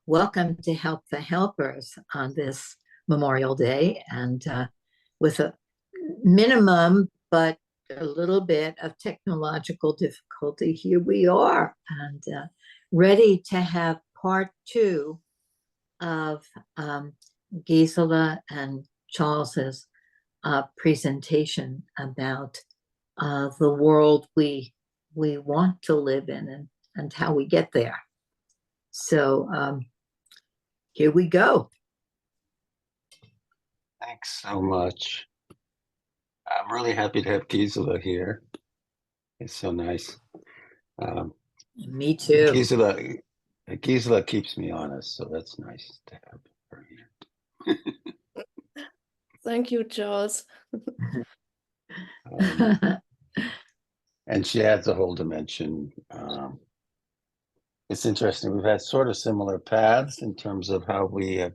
welcome to Help the Helpers on this Memorial Day. And with a minimum, but a little bit of technological difficulty, here we are, and ready to have part two of Gisela and Charles's presentation about the world we want to live in and how we get there. So here we go. Thanks so much. I'm really happy to have Gisela here. It's so nice. Me too. Gisela keeps me honest, so that's nice to have her here. Thank you, Charles. And she adds a whole dimension. It's interesting. We've had sort of similar paths in terms of how we have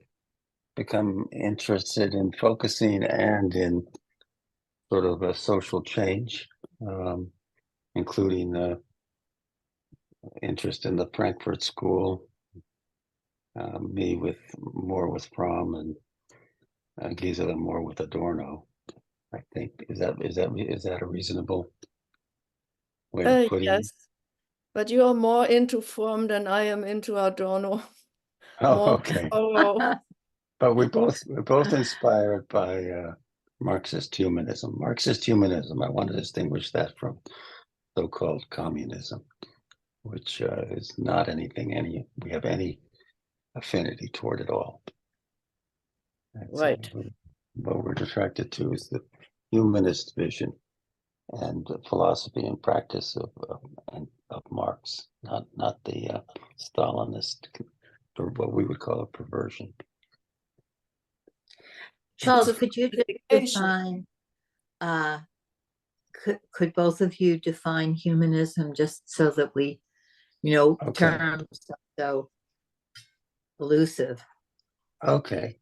become interested in focusing and in sort of a social change, including interest in the Frankfurt School, me more with Fromm, and Gisela more with Adorno. I think is that a reasonable way of putting it? Yes, but you are more into Fromm than I am into Adorno. Oh, okay. But we're both inspired by Marxist humanism. Marxist humanism, I want to distinguish that from so-called communism, which is not anything we have any affinity toward at all. Right. What we're attracted to is the humanist vision and philosophy and practice of Marx, not the Stalinist, or what we would call a perversion. Charles, could you define, could both of you define humanism just so that we, Okay. terms so elusive? Okay.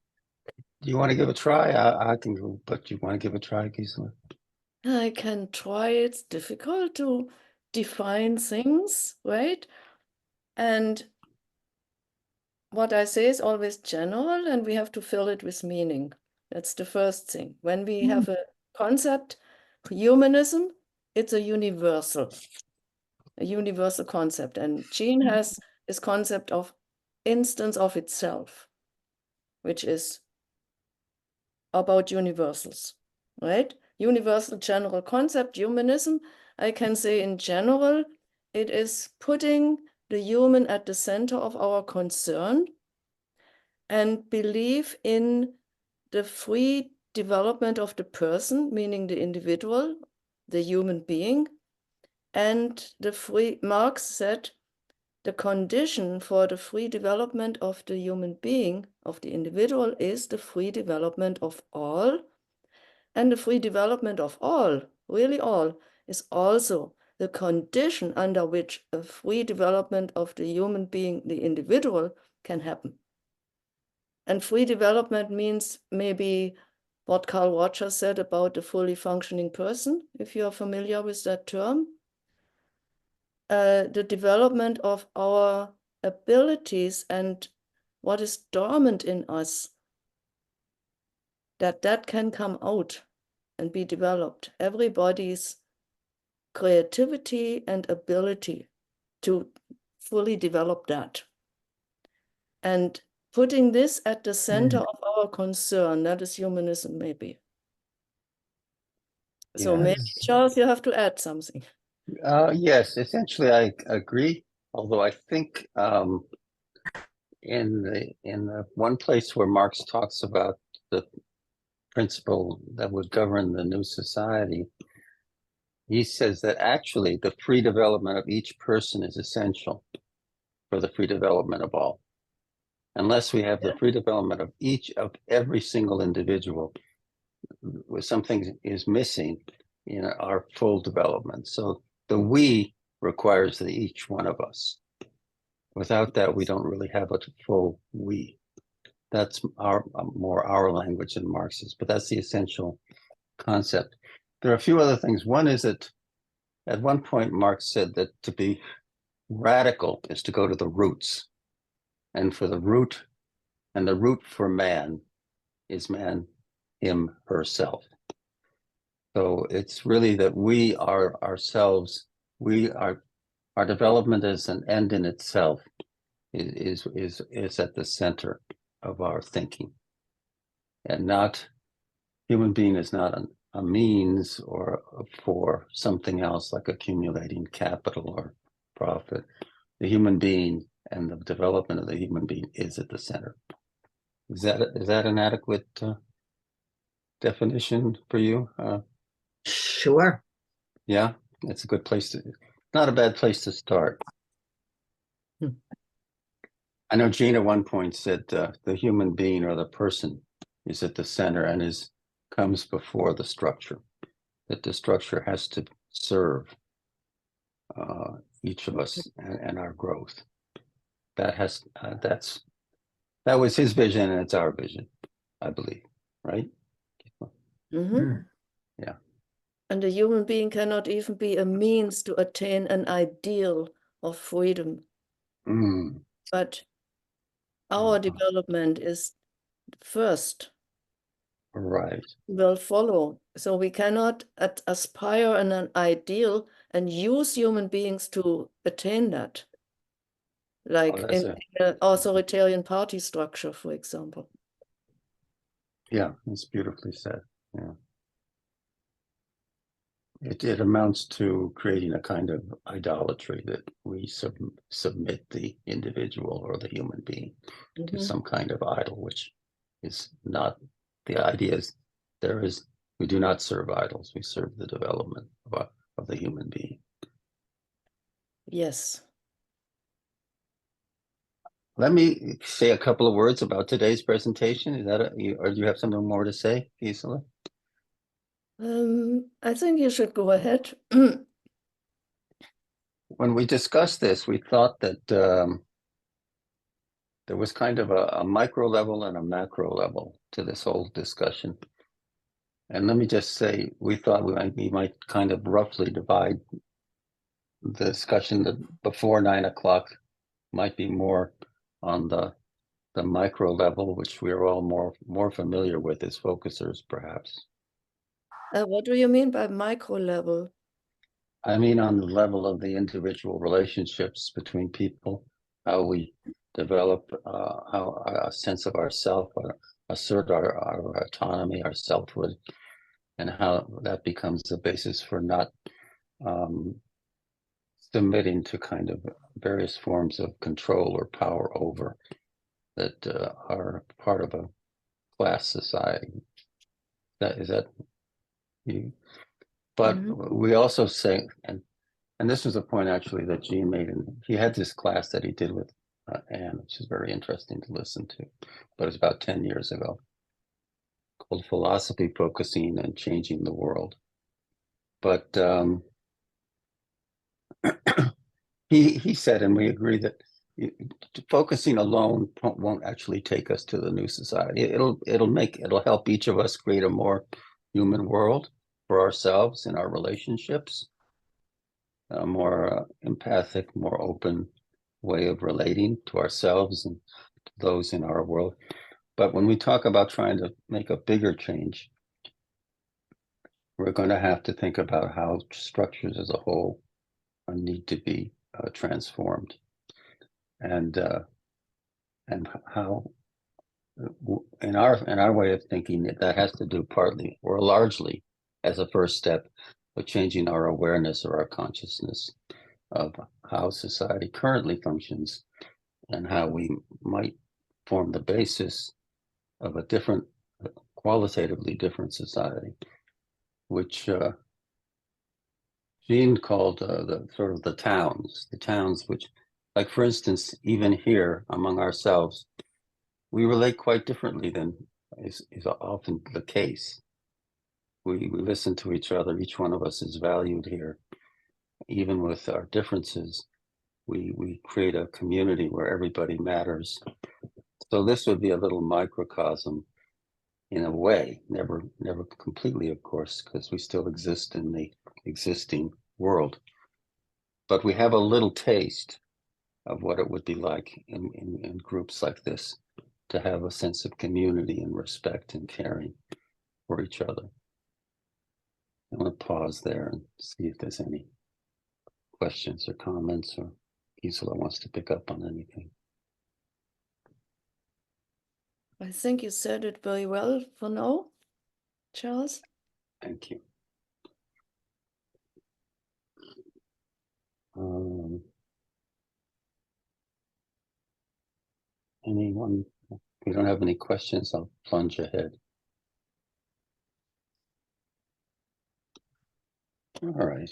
Do you want to give a try? I can go, but you want to give a try, Gisela? I can try. It's difficult to define things, right? And what I say is always general, and we have to fill it with meaning. That's the first thing. When we have a concept, humanism, it's a universal concept. And Gene has this concept of instance of itself, which is about universals, right? Universal general concept, humanism, I can say in general, it is putting the human at the center of our concern and belief in the free development of the person, meaning the individual, the human being, and Marx said, the condition for the free development of the human being, of the individual, is the free development of all. And the free development of all, really all, is also the condition under which a free development of the human being, the individual, can happen. And free development means maybe what Carl Rogers said about the fully functioning person, if you are familiar with that term. The development of our abilities and what is dormant in us, that can come out and be developed. Everybody's creativity and ability to fully develop that. And putting this at the center of our concern, that is humanism, maybe. So Yes. maybe, Charles, you have to add something. Yes, essentially I agree, although I think in the one place where Marx talks about the principle that would govern the new society, he says that actually the free development of each person is essential for the free development of all. Unless we have the free development of every single individual, something is missing in our full development. So the we requires the each one of us. Without that, we don't really have a full we. That's more our language than Marx's, but that's the essential concept. There are a few other things. One is that at one point Marx said that to be radical is to go to the roots. And for the root for man is man, him, herself. So it's really that we are ourselves, our development as an end in itself is at the center of our thinking. And not, human being is not a means or for something else like accumulating capital or profit. The human being and the development of the human being is at the center. Is that an adequate definition for you? Sure. Yeah, it's a good place to, not a bad place to start. I know Gene at one point said the human being or the person is at the center and comes before the structure, that the structure has to serve each of us and our growth. That was his vision and it's our vision, I believe, right? Mm-hmm. Yeah. And a human being cannot even be a means to attain an ideal of freedom. But our development is first. Right. Will follow. So we cannot aspire in an ideal and use human beings to attain that. Like in an authoritarian party structure, for example. Yeah, that's beautifully said. Yeah. It amounts to creating a kind of idolatry that we submit the individual or the human being to some kind of idol, which is not, the idea is we do not serve idols, we serve the development of the human being. Yes. Let me say a couple of words about today's presentation. Is that or do you have something more to say, Gisela? I think you should go ahead. When we discussed this, we thought that there was kind of a micro level and a macro level to this whole discussion. And let me just say, we thought we might kind of roughly divide the discussion that before 9 o'clock might be more on the micro level, which we're all more familiar with as focusers, perhaps. What do you mean by micro level? I mean, on the level of the individual relationships between people, how we develop how a sense of ourself, assert our autonomy, our selfhood, and how that becomes the basis for not submitting to kind of various forms of control or power over that are part of a class society. Is that you? But we also say, and this was a point actually that Gene made, and he had this class that he did with Anne, which is very interesting to listen to, but it was about 10 years ago, called Philosophy, Focusing and Changing the World. But he said, and we agree, that focusing alone won't actually take us to the new society. It'll help each of us create a more human world for ourselves in our relationships, a more empathic, more open way of relating to ourselves and to those in our world. But when we talk about trying to make a bigger change, we're going to have to think about how structures as a whole need to be transformed, and how in our way of thinking that has to do partly or largely as a first step with changing our awareness or our consciousness of how society currently functions and how we might form the basis of a different, qualitatively different society, which Gene called the sort of the towns, which, like for instance, even here among ourselves, we relate quite differently than is often the case. We listen to each other. Each one of us is valued here. Even with our differences, we create a community where everybody matters. So this would be a little microcosm in a way, never completely, of course, because we still exist in the existing world. But we have a little taste of what it would be like in groups like this to have a sense of community and respect and caring for each other. I'm going to pause there and see if there's any questions or comments, or Gisela wants to pick up on anything. I think you said it very well for now, Charles. Thank you. Anyone? If we don't have any questions, I'll plunge ahead. All right.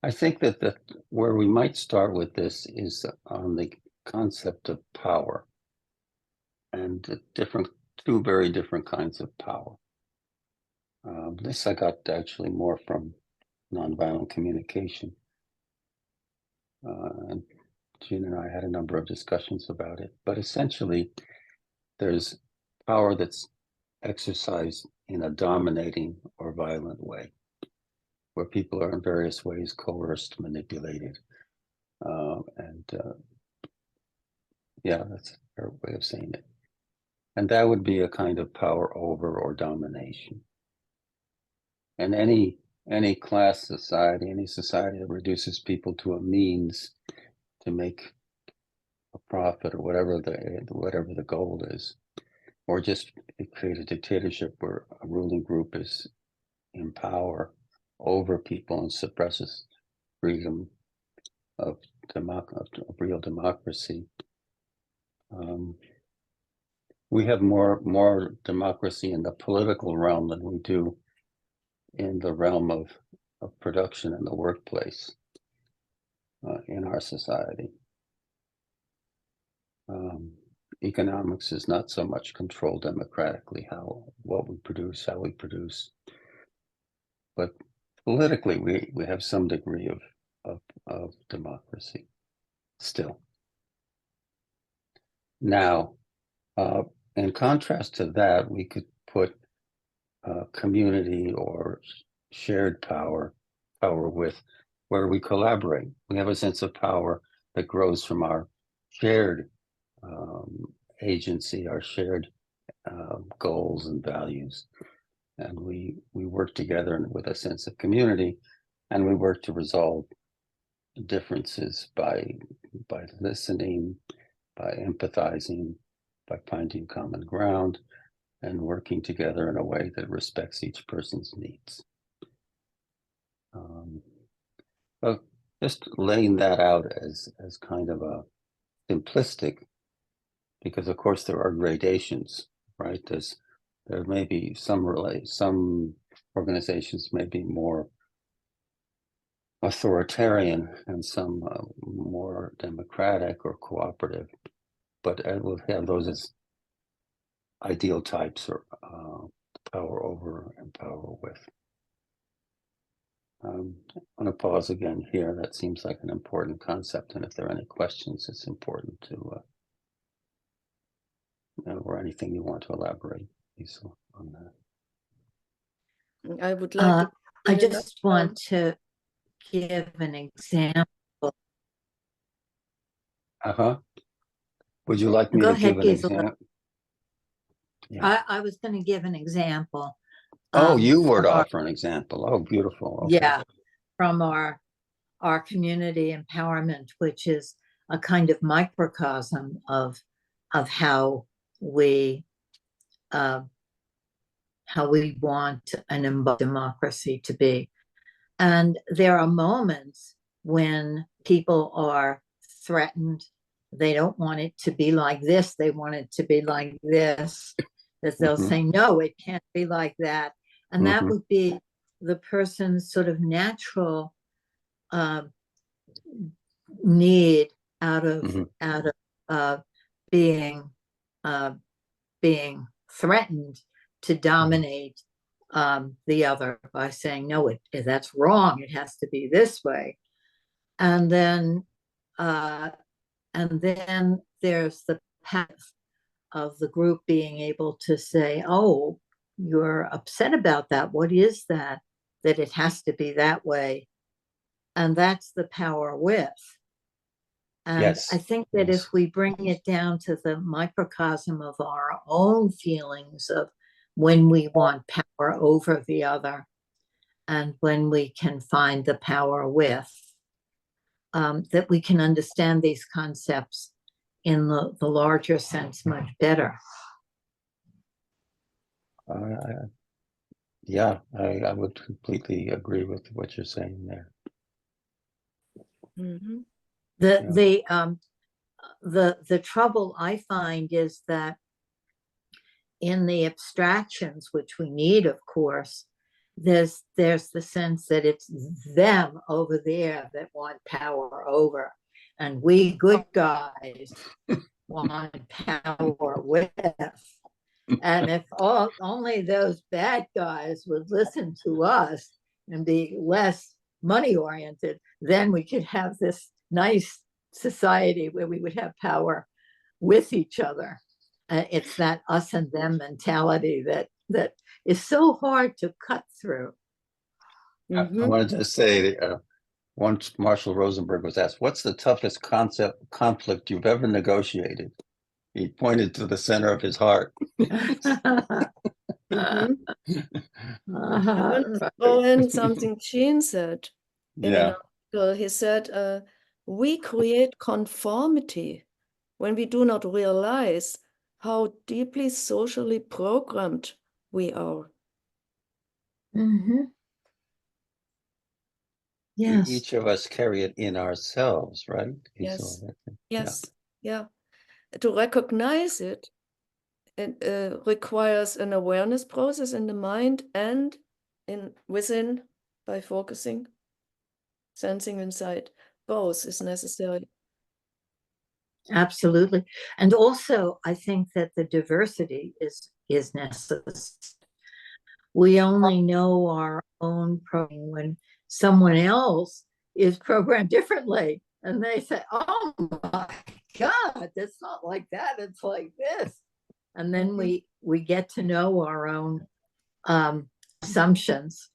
I think that where we might start with this is on the concept of power, and the two very different kinds of power. This I got actually more from nonviolent communication. And Gene and I had a number of discussions about it, but essentially there's power that's exercised in a dominating or violent way, where people are in various ways coerced, manipulated. Yeah, that's a fair way of saying it. And that would be a kind of power over or domination. And any class society, any society that reduces people to a means to make a profit or whatever the goal is, or just create a dictatorship where a ruling group is in power over people and suppresses freedom of real democracy. We have more democracy in the political realm than we do in the realm of production in the workplace in our society. Economics is not so much controlled democratically, what we produce, how we produce, but politically we have some degree of democracy still. Now, in contrast to that, we could put community or shared power with, where we collaborate. We have a sense of power that grows from our shared agency, our shared goals and values. And we work together with a sense of community, and we work to resolve differences by listening, by empathizing, by finding common ground, and working together in a way that respects each person's needs. But just laying that out as kind of a simplistic, because of course there are gradations, right? There may be some organizations may be more authoritarian and some more democratic or cooperative, but we'll have those as ideal types, or power over and power with. I'm going to pause again here. That seems like an important concept, and if there are any questions, it's important to or anything you want to elaborate, Lisa, on that. I would like to I just want to give an example. Would you like me Go to ahead, give an Gisela. example? Yeah. I was going to give an example. Oh, you were to offer an example. Oh, beautiful. Okay. Yeah, from our community empowerment, which is a kind of microcosm of how we want an democracy to be. And there are moments when people are threatened. They don't want it to be like this. They want it to be like this. That they'll say, no, it can't be like that. And that would be the person's sort of natural need out of being threatened to dominate the other by saying, no, that's wrong. It has to be this way. And then there's the path of the group being able to say, oh, you're upset about that. What is that it has to be that way? And that's the power with. And Yes. I think that Yes. if we bring it down to the microcosm of our own feelings of when we want power over the other and when we can find the power with, that we can understand these concepts in the larger sense much better. Yeah, I would completely agree with what you're saying there. Mm-hmm. The trouble I find is that in the abstractions, which we need, of course, there's the sense that it's them over there that want power over, and we good guys want power with. And if only those bad guys would listen to us and be less money oriented, then we could have this nice society where we would have power with each other. It's that us and them mentality that is so hard to cut through. I wanted to say, once Marshall Rosenberg was asked, "What's the toughest conflict you've ever negotiated?" He pointed to the center of his heart. Mm-hmm. I want to throw in something Gene said in an article. He said, we create conformity when we do not realize how deeply socially programmed we are. Mm-hmm. Yes. Each of us carry it in ourselves, right? Yes. Yeah. Yes. Yeah. To recognize it, it requires an awareness process in the mind and within by focusing, sensing inside. Both is necessary. Absolutely. And also, I think that the diversity is necessary. We only know our own programming when someone else is programmed differently. And they say, oh my God, it's not like that. It's like this. And then we get to know our own assumptions.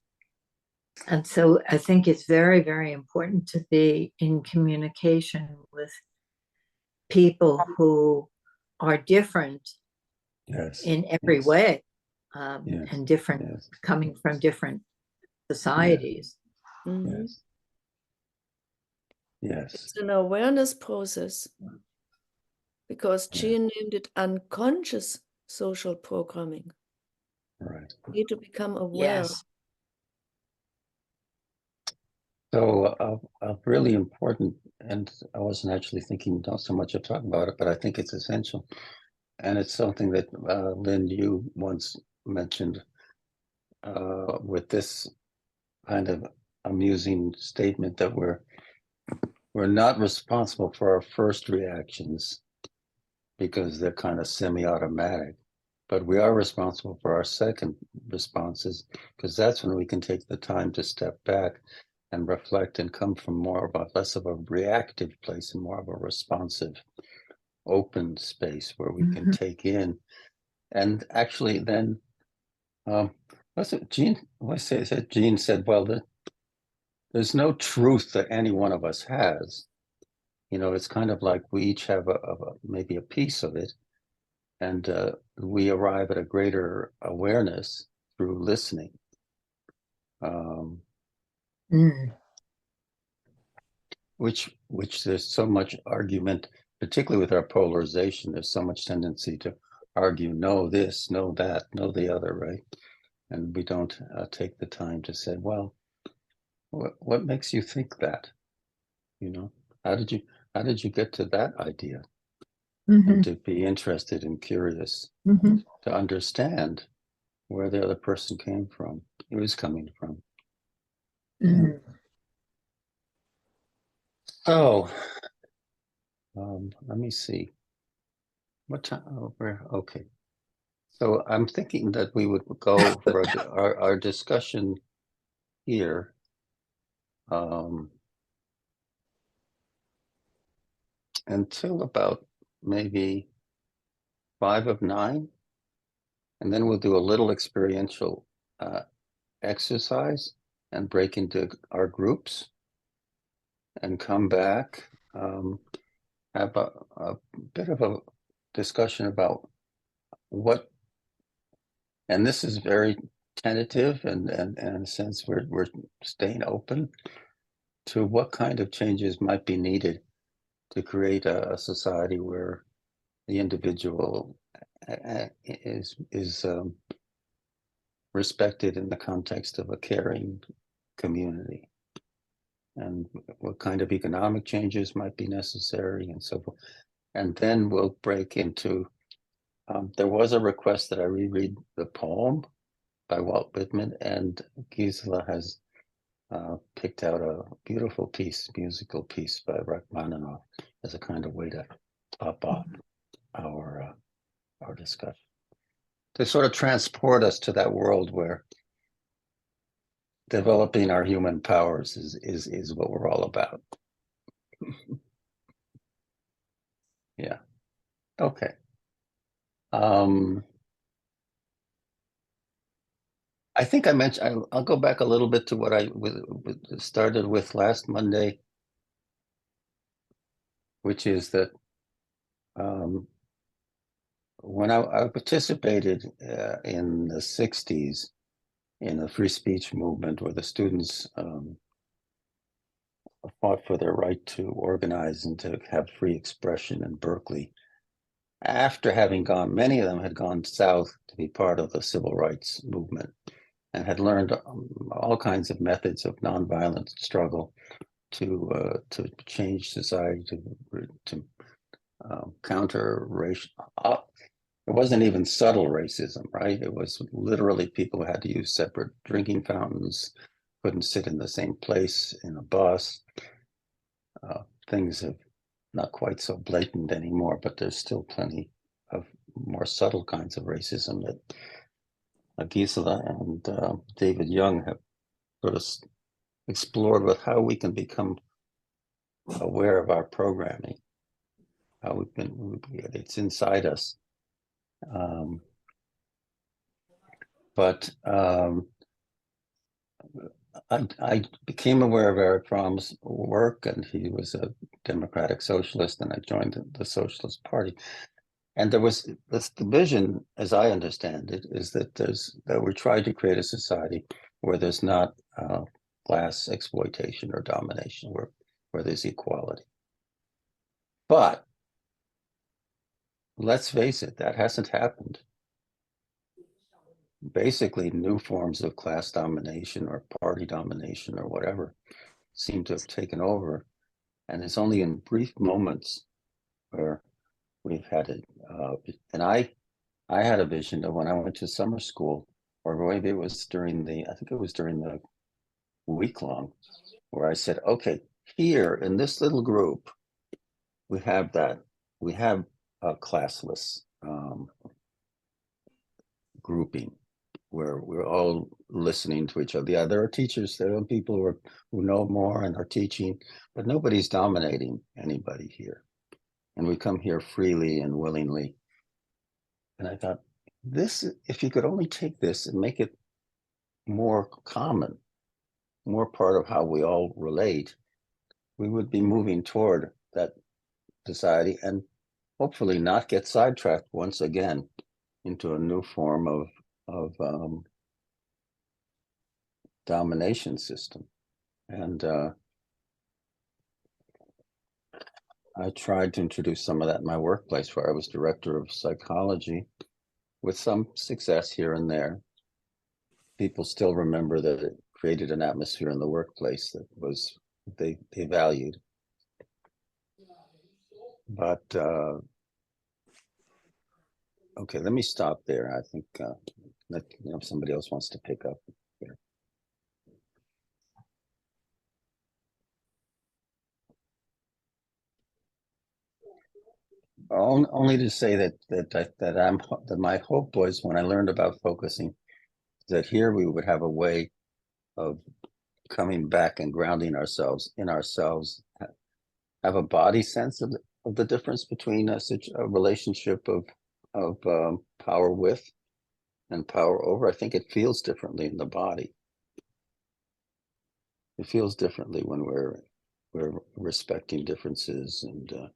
And so I think it's very, very important to be in communication with people who are different in every way, and different, coming from different societies. Mm-hmm. Yes. It's an awareness process because Gene named it unconscious social programming. Right. You need to become aware. Yes. So really important, and I wasn't actually thinking not so much of talking about it, but I think it's essential. And it's something that Lynn, you once mentioned with this kind of amusing statement that we're not responsible for our first reactions because they're kind of semi-automatic, but we are responsible for our second responses because that's when we can take the time to step back and reflect and come from more of a less of a reactive place and more of a responsive, open space where we can take in. And actually, then, what's it, Gene? Gene said, well, there's no truth that any one of us has. You know, it's kind of like we each have maybe a piece of it, and we arrive at a greater awareness through listening. Which there's so much argument, particularly with our polarization. There's so much tendency to argue, no this, no that, no the other, right? And we don't take the time to say, well, what makes you think that? You know, how did you get to that idea? And to be interested and curious, to understand where the other person came from, who is coming from. So, let me see. What time? Oh, okay. So I'm thinking that we would go for our discussion here. Until about maybe 5 of 9. And then we'll do a little experiential exercise and break into our groups and come back. have a bit of a discussion about what, and this is very tentative, and in a sense we're staying open to what kind of changes might be needed to create a society where the individual is respected in the context of a caring community, and what kind of economic changes might be necessary, and so forth. And then we'll break into, there was a request that I reread the poem by Walt Whitman, and Gisela has picked out a beautiful piece, musical piece by Rachmaninoff as a kind of way to top off our discussion, to sort of transport us to that world where developing our human powers is what we're all about. Yeah. Okay. I think I mentioned, I'll go back a little bit to what I started with last Monday, which is that when I participated in the 60s in the free speech movement, where the students fought for their right to organize and to have free expression in Berkeley, after having gone, many of them had gone south to be part of the civil rights movement and had learned all kinds of methods of nonviolent struggle to change society, to counter racial. It wasn't even subtle racism, right? It was literally people who had to use separate drinking fountains, couldn't sit in the same place in a bus. Things have not quite so blatant anymore, but there's still plenty of more subtle kinds of racism that Gisela and David Young have sort of explored with how we can become aware of our programming, how it's inside us. But I became aware of Eric Fromm's work, and he was a democratic socialist, and I joined the Socialist Party. And there was this division, as I understand it, is that we're trying to create a society where there's not class exploitation or domination, where there's equality. But let's face it, that hasn't happened. Basically, new forms of class domination or party domination or whatever seem to have taken over. And it's only in brief moments where we've had it. And I had a vision of when I went to summer school, or maybe it was during I think it was during the week long, where I said, okay, here in this little group, we have a classless grouping where we're all listening to each other. Yeah, there are teachers, there are people who know more and are teaching, but nobody's dominating anybody here. And we come here freely and willingly. And I thought, if you could only take this and make it more common, more part of how we all relate, we would be moving toward that society and hopefully not get sidetracked once again into a new form of domination system. And I tried to introduce some of that in my workplace, where I was director of psychology, with some success here and there. People still remember that it created an atmosphere in the workplace that was they valued. But okay, let me stop there. I think if somebody else wants to pick up here. Only to say that my hope was, when I learned about focusing, that here we would have a way of coming back and grounding ourselves in ourselves, have a body sense of the difference between a relationship of power with and power over. I think it feels differently in the body. It feels differently when we're respecting differences and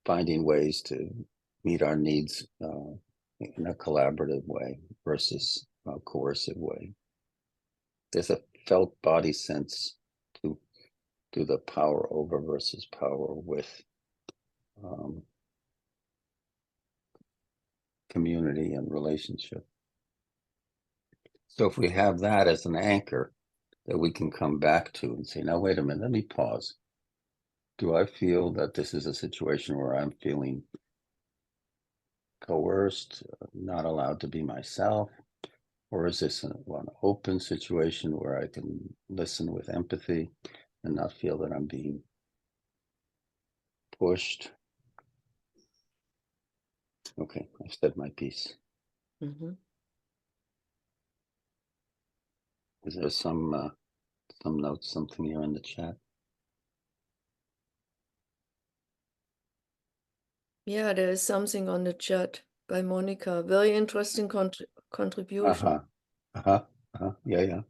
finding ways to meet our needs in a collaborative way versus a coercive way. There's a felt body sense to the power over versus power with community and relationship. So if we have that as an anchor that we can come back to and say, now, wait a minute, let me pause. Do I feel that this is a situation where I'm feeling coerced, not allowed to be myself? Or is this one open situation where I can listen with empathy and not feel that I'm being pushed? Okay, I've said my piece. Mm-hmm. Is there some notes, something here in the chat? Yeah, there is something on the chat by Monica. Very interesting contribution. Yeah.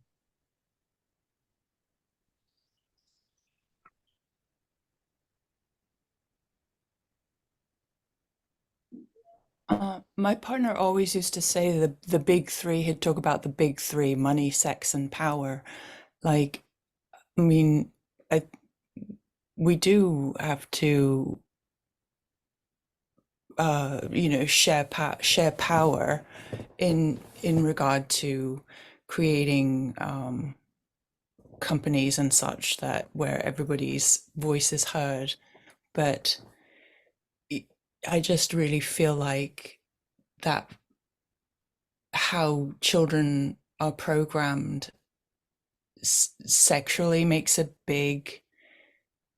My partner always used to say the big three. He'd talk about the big three: money, sex, and power. Like, I mean, we do have to, share power in regard to creating companies and such that where everybody's voice is heard. But I just really feel like that how children are programmed sexually makes a big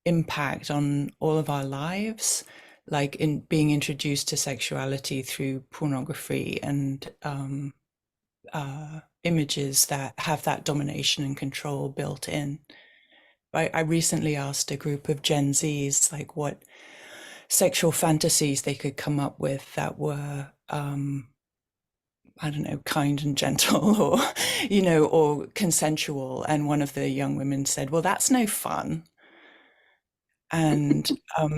impact on all of our lives, like in being introduced to sexuality through pornography and images that have that domination and control built in. I recently asked a group of Gen Zs like what sexual fantasies they could come up with that were I don't know, kind and gentle or, or consensual. And one of the young women said, well, that's no fun. And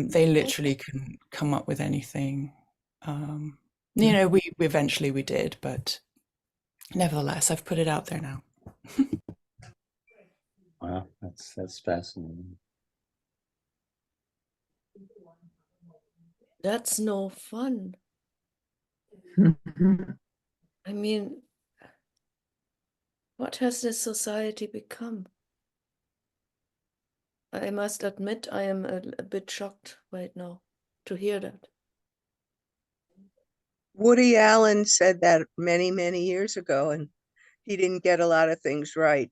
they literally couldn't come up with anything. We eventually we did, but nevertheless, I've put it out there now. Wow, that's fascinating. That's no fun. I mean, what has this society become? I must admit, I am a bit shocked right now to hear that. Woody Allen said that many, many years ago, and he didn't get a lot of things right,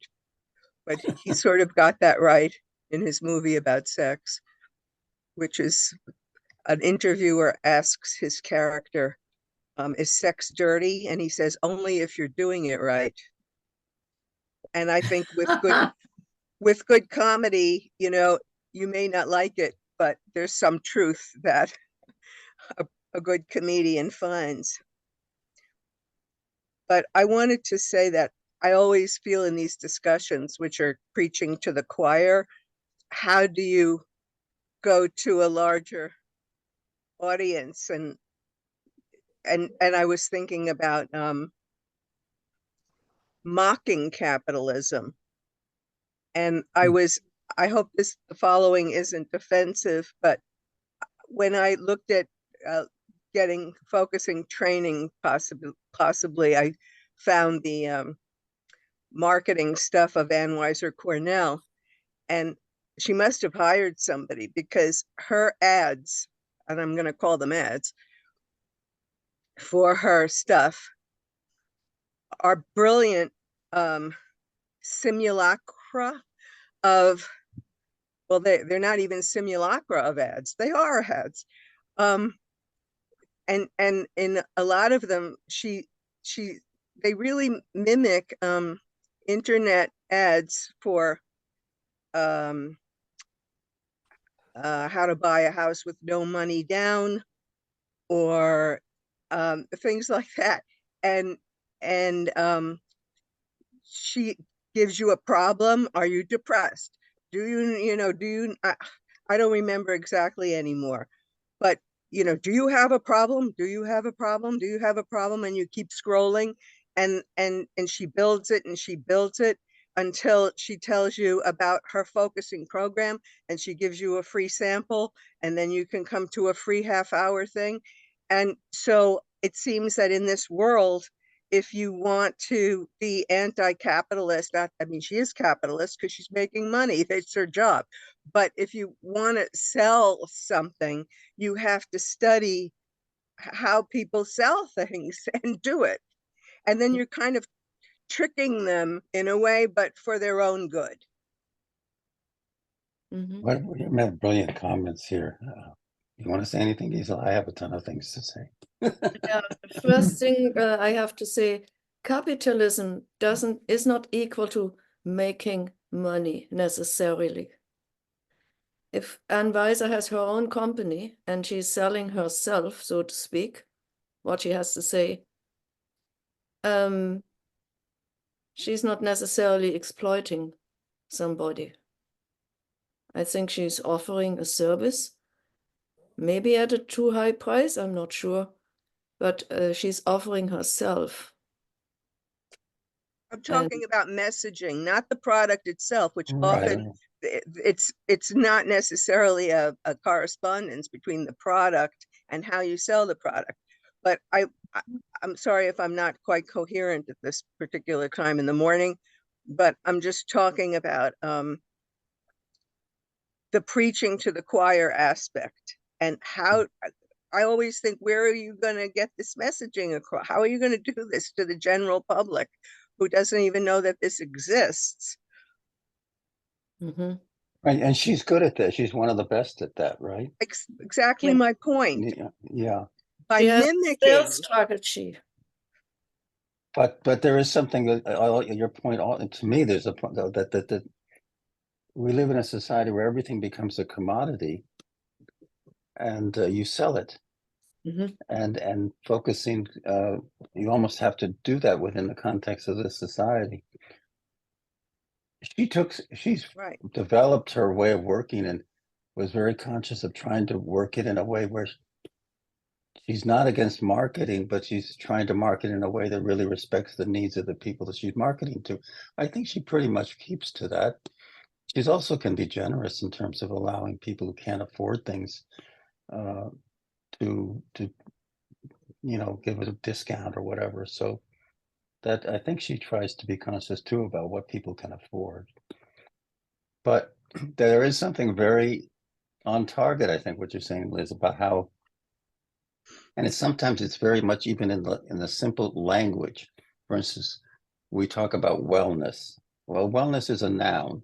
but he sort of got that right in his movie about sex, which is an interviewer asks his character, is sex dirty? And he says, only if you're doing it right. And I think with good comedy, you may not like it, but there's some truth that a good comedian finds. But I wanted to say that I always feel in these discussions, which are preaching to the choir, how do you go to a larger audience? And I was thinking about mocking capitalism. And I hope the following isn't offensive, but when I looked at getting focusing training, possibly I found the marketing stuff of Ann Weiser Cornell, and she must have hired somebody because her ads, and I'm going to call them ads, for her stuff are brilliant simulacra of, well, they're not even simulacra of ads, they are ads. And in a lot of them, they really mimic internet ads for how to buy a house with no money down, or things like that. And she gives you a problem. Are you depressed? Do you I don't remember exactly anymore, but you know, do you have a problem? Do you have a problem? Do you have a problem? And you keep scrolling, and she builds it and she builds it until she tells you about her focusing program, and she gives you a free sample, and then you can come to a free half-hour thing. And so it seems that in this world, if you want to be anti-capitalist, I mean, she is capitalist because she's making money, it's her job. But if you want to sell something, you have to study how people sell things and do it. And then you're kind of tricking them in a way, but for their own good. Mhm. What you have brilliant comments here. You want to say anything, Gisela? I have a ton of things to say. Yeah, the first thing I have to say, capitalism is not equal to making money necessarily. If Anne Weiser has her own company and she's selling herself, so to speak, what she has to say, she's not necessarily exploiting somebody. I think she's offering a service, maybe at a too high price, I'm not sure, but she's offering herself. I'm talking about messaging, not the product itself, which Right. often it's not necessarily a correspondence between the product and how you sell the product. But I'm sorry if I'm not quite coherent at this particular time in the morning, but I'm just talking about the preaching to the choir aspect, and how I always think, where are you going to get this messaging across? How are you going to do this to the general public who doesn't even know that this exists? Mm-hmm. Right, and she's good at that. She's one of the best at that, right? Exactly Yeah. my point. Yeah. By She has a mimicking, sales strategy. But there is something that your point. To me, there's a point though that we live in a society where everything becomes a commodity, and you sell it. Mhm. And focusing, you almost have to do that within the context of this society. She's right? developed her way of working and was very conscious of trying to work it in a way where she's not against marketing, but she's trying to market in a way that really respects the needs of the people that she's marketing to. I think she pretty much keeps to that. She's also can be generous in terms of allowing people who can't afford things to give it a discount or whatever. So that I think she tries to be conscious too about what people can afford. But there is something very on target, I think, what you're saying, Liz, about how, and sometimes it's very much even in the simple language. For instance, we talk about wellness. Well, wellness is a noun,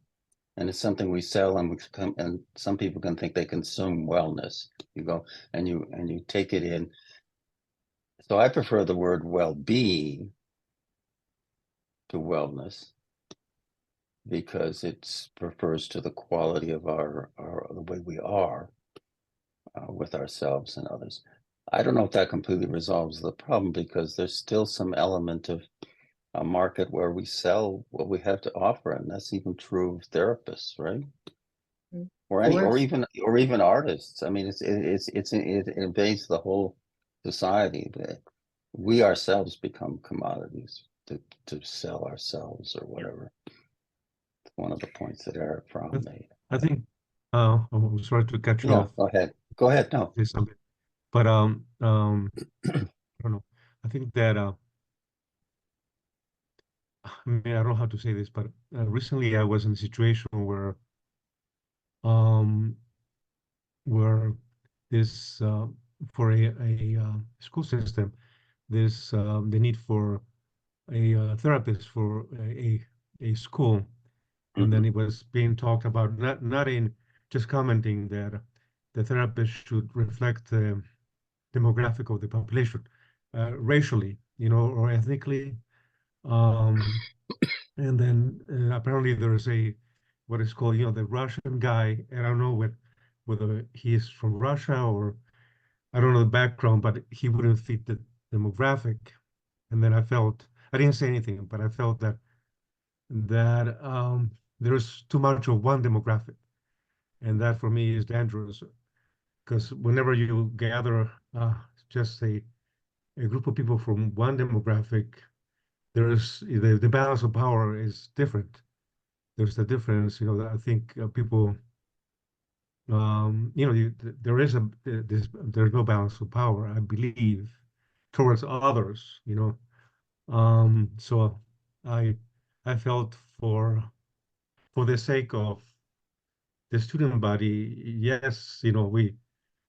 and it's something we sell, and some people can think they consume wellness. You go and you take it in. So I prefer the word well-being to wellness, because it refers to the quality of the way we are with ourselves and others. I don't know if that completely resolves the problem, because there's still some element of a market where we sell what we have to offer, and that's even true of therapists, right? Mm. Or even artists. I mean, it invades the whole society. We ourselves become commodities to sell ourselves or whatever. One of the points that Eric Fromm made. I think, I'm sorry to cut you Yeah, off. go ahead. No. Say something, but I don't know. I think that I mean, I don't know how to say this, but recently I was in a situation um where this for a school system, this the need for a therapist for a school, and then it was being talked about, not in just commenting that the therapist should reflect the demographic of the population, racially, or ethnically. And then apparently there's what is called, the Russian guy, and I don't know whether he is from Russia, or I don't know the background, but he wouldn't fit the demographic. And then I didn't say anything, but I felt that there's too much of one demographic, And that for me is dangerous, because whenever you gather just a group of people from one demographic, there's the balance of power is different. There's the difference, I think people, there is there's no balance of power, I believe, towards others, so I felt for the sake of the student body, yes,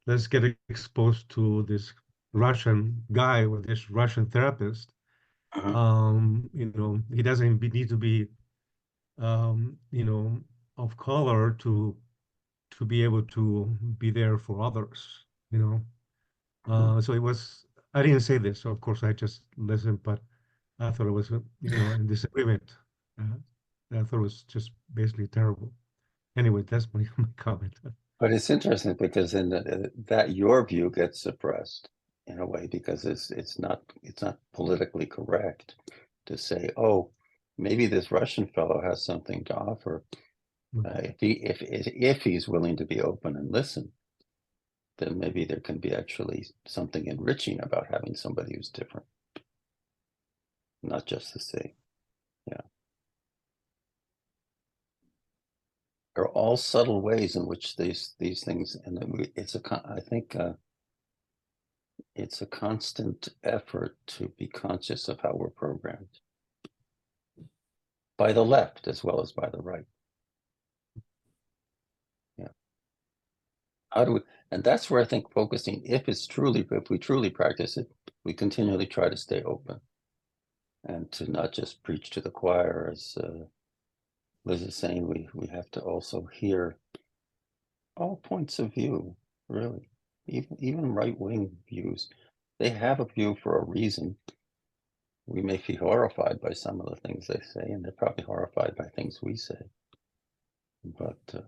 let's get exposed to this Russian guy or this Russian therapist. He doesn't need to be, of color to be able to be there for others, So I didn't say this, so of course I just listened, but I thought it was, in disagreement. I thought it was just basically terrible. Anyway, that's my comment. But it's interesting because in that your view gets suppressed in a way, because it's not politically correct to say, oh, maybe this Russian fellow has something to offer. If he's willing to be open and listen, then maybe there can be actually something enriching about having somebody who's different, not just the same. Yeah. There are all subtle ways in which these things, and I think it's a constant effort to be conscious of how we're programmed by the left as well as by the right. Yeah. How do we? And that's where I think focusing, if we truly practice it, we continually try to stay open and to not just preach to the choir, as Liz is saying. We have to also hear all points of view, really, even right-wing views. They have a view for a reason. We may be horrified by some of the things they say, and they're probably horrified by things we say. But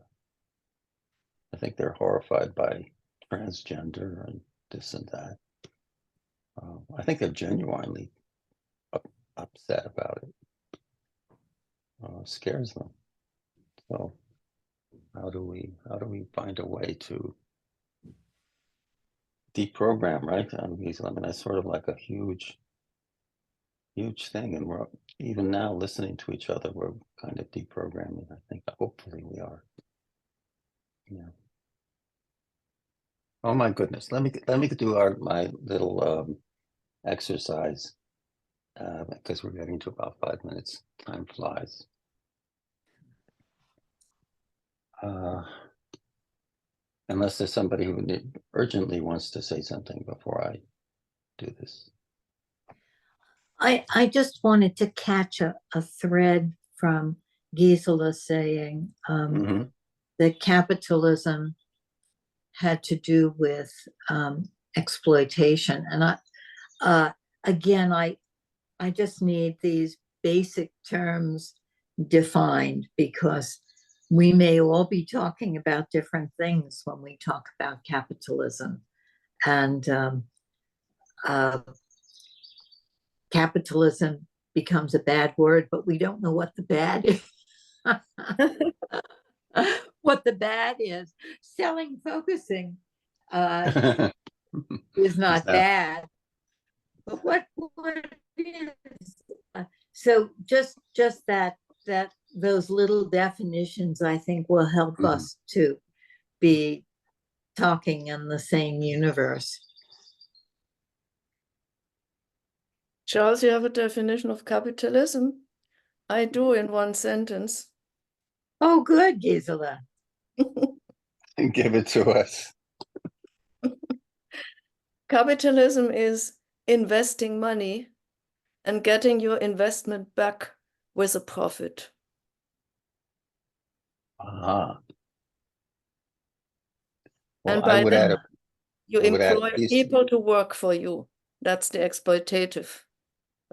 I think they're horrified by transgender and this and that. I think they're genuinely upset about it. Scares them. So how do we find a way to deprogram, right? I mean, that's sort of like a huge thing, and we're even now listening to each other, we're kind of deprogramming. I think hopefully we are. Yeah. Oh my goodness, let me do my little exercise, because we're getting to about 5 minutes. Time flies. Unless there's somebody who urgently wants to say something before I do this. I just wanted to catch a thread from Gisela saying that capitalism had to do with exploitation. And again, I just need these basic terms defined, because we may all be talking about different things when we talk about capitalism. And capitalism becomes a bad word, but we don't know what the bad is. What the bad is. Selling focusing is not bad, but what is? So just that those little definitions, I think, will help us to be talking in the same universe. Charles, you have a definition of capitalism? I do, in one sentence. Oh, good, Gisela. Give it to us. Capitalism is investing money and getting your investment back with a profit. Well, And I by would that, add you employ people to work for you. That's the exploitative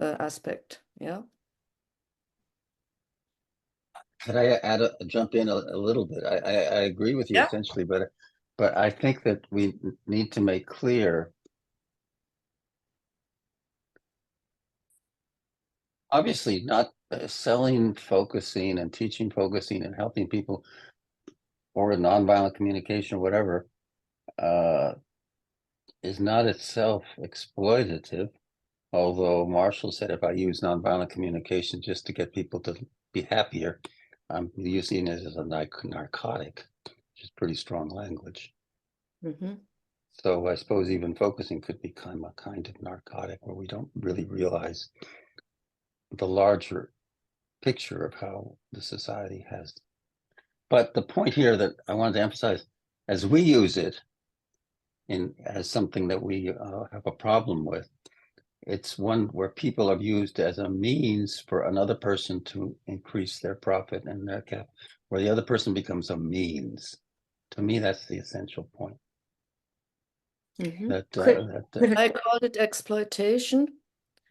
aspect. Yeah. Could I jump in a little bit? I agree with you essentially, but I think that we need to make clear, obviously not selling focusing and teaching focusing and helping people or a nonviolent communication, whatever, is not itself exploitative. Although Marshall said, if I use nonviolent communication just to get people to be happier, I'm using it as a narcotic, which is pretty strong language. Mhm. So I suppose even focusing could become a kind of narcotic where we don't really realize the larger picture of how the society has. But the point here that I wanted to emphasize, as we use it as something that we have a problem with, it's one where people are used as a means for another person to increase their profit and their cap, where the other person becomes a means. To me, that's the essential point. Mhm. I call it exploitation.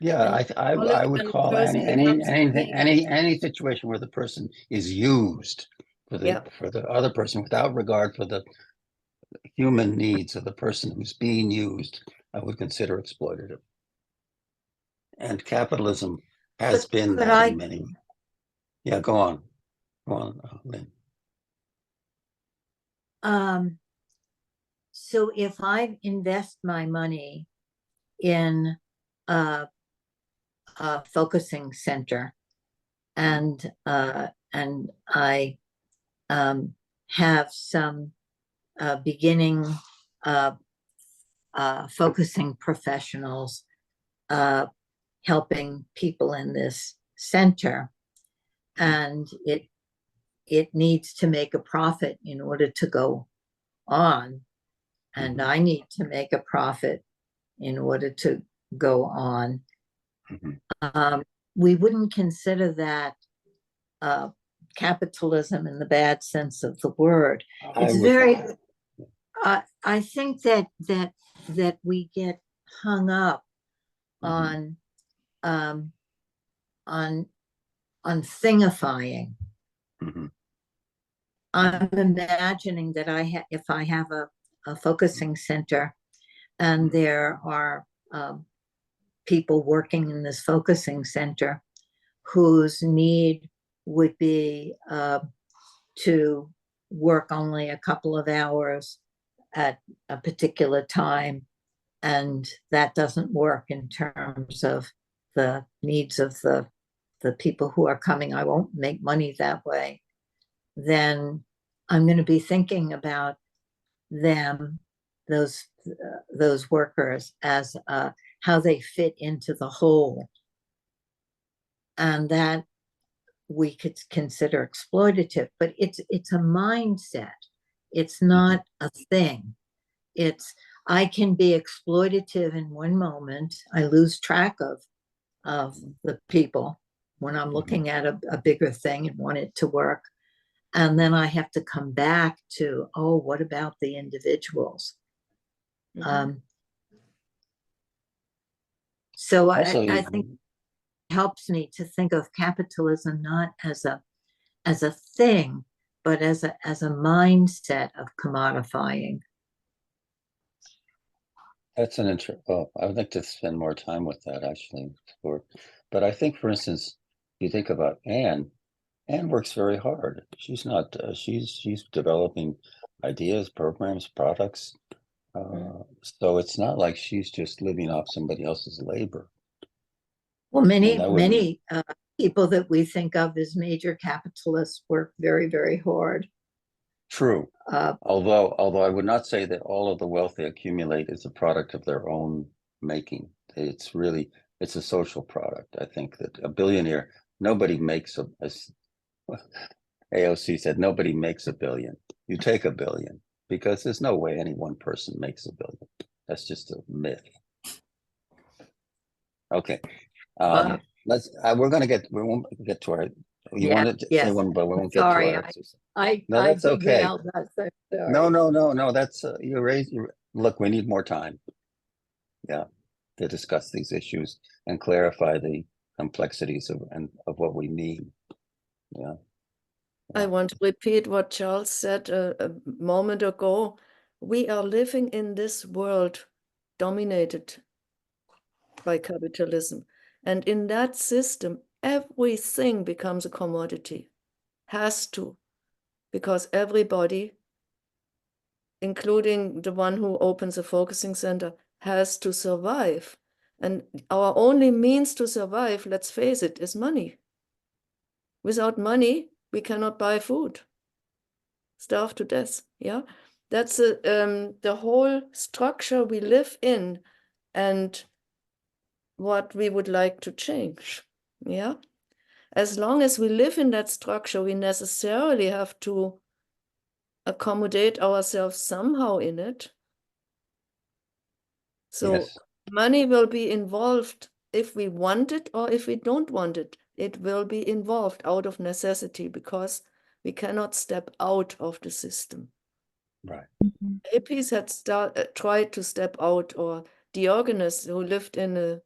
Yeah, And I would when the call person becomes a means. any situation where the person is used for the other person without regard for the human needs of the person who's being used, I would consider exploitative. And capitalism has been that in many. Yeah, go on, Lynn. So if I invest my money in a focusing center, and I have some beginning focusing professionals helping people in this center, and it needs to make a profit in order to go on, and I need to make a profit in order to go on. We wouldn't consider that capitalism in the bad sense of the word. It's very. I think that we get hung up on thingifying. I'm imagining that if I have a focusing center, and there are people working in this focusing center whose need would be to work only a couple of hours at a particular time, and that doesn't work in terms of the needs of the people who are coming. I won't make money that way. Then I'm going to be thinking about them, those workers, as how they fit into the whole, and that we could consider exploitative. But it's a mindset. It's not a thing. I can be exploitative in one moment. I lose track of the people when I'm looking at a bigger thing and want it to work. And then I have to come back to, oh, what about the individuals? So I think it helps me to think of capitalism not as a thing, but as a mindset of commodifying. That's an well, I would like to spend more time with that actually. But I think, for instance, you think about Anne works very hard. She's not. She's developing ideas, programs, products. So it's not like she's just living off somebody else's labor. Well, many people that we think of as major capitalists work very, very hard. True. Although I would not say that all of the wealth they accumulate is a product of their own making. It's a social product. I think that a billionaire, nobody makes AOC said, nobody makes $1 billion. You take $1 billion, because there's no way any one person makes $1 billion. That's just a myth. Okay. We won't get to our. You wanted to say one, but we won't get to our exercise. No, that's okay. No. That's you raised. Look, we need more time. Yeah, to discuss these issues and clarify the complexities of what we mean. Yeah. I want to repeat what Charles said a moment ago. We are living in this world dominated by capitalism. And in that system, everything becomes a commodity. Has to. Because everybody including the one who opens a focusing center, has to survive. And our only means to survive, let's face it, is money. Without money, we cannot buy food. Starve to death, yeah? That's the whole structure we live in and what we would like to change, yeah? As long as we live in that structure, we necessarily have to accommodate ourselves somehow in it. So Yes. money will be involved if we want it or if we don't want it. It will be involved out of necessity because we cannot step out of the system. Right. Hippies had tried to step out, or Diogenes, who lived in a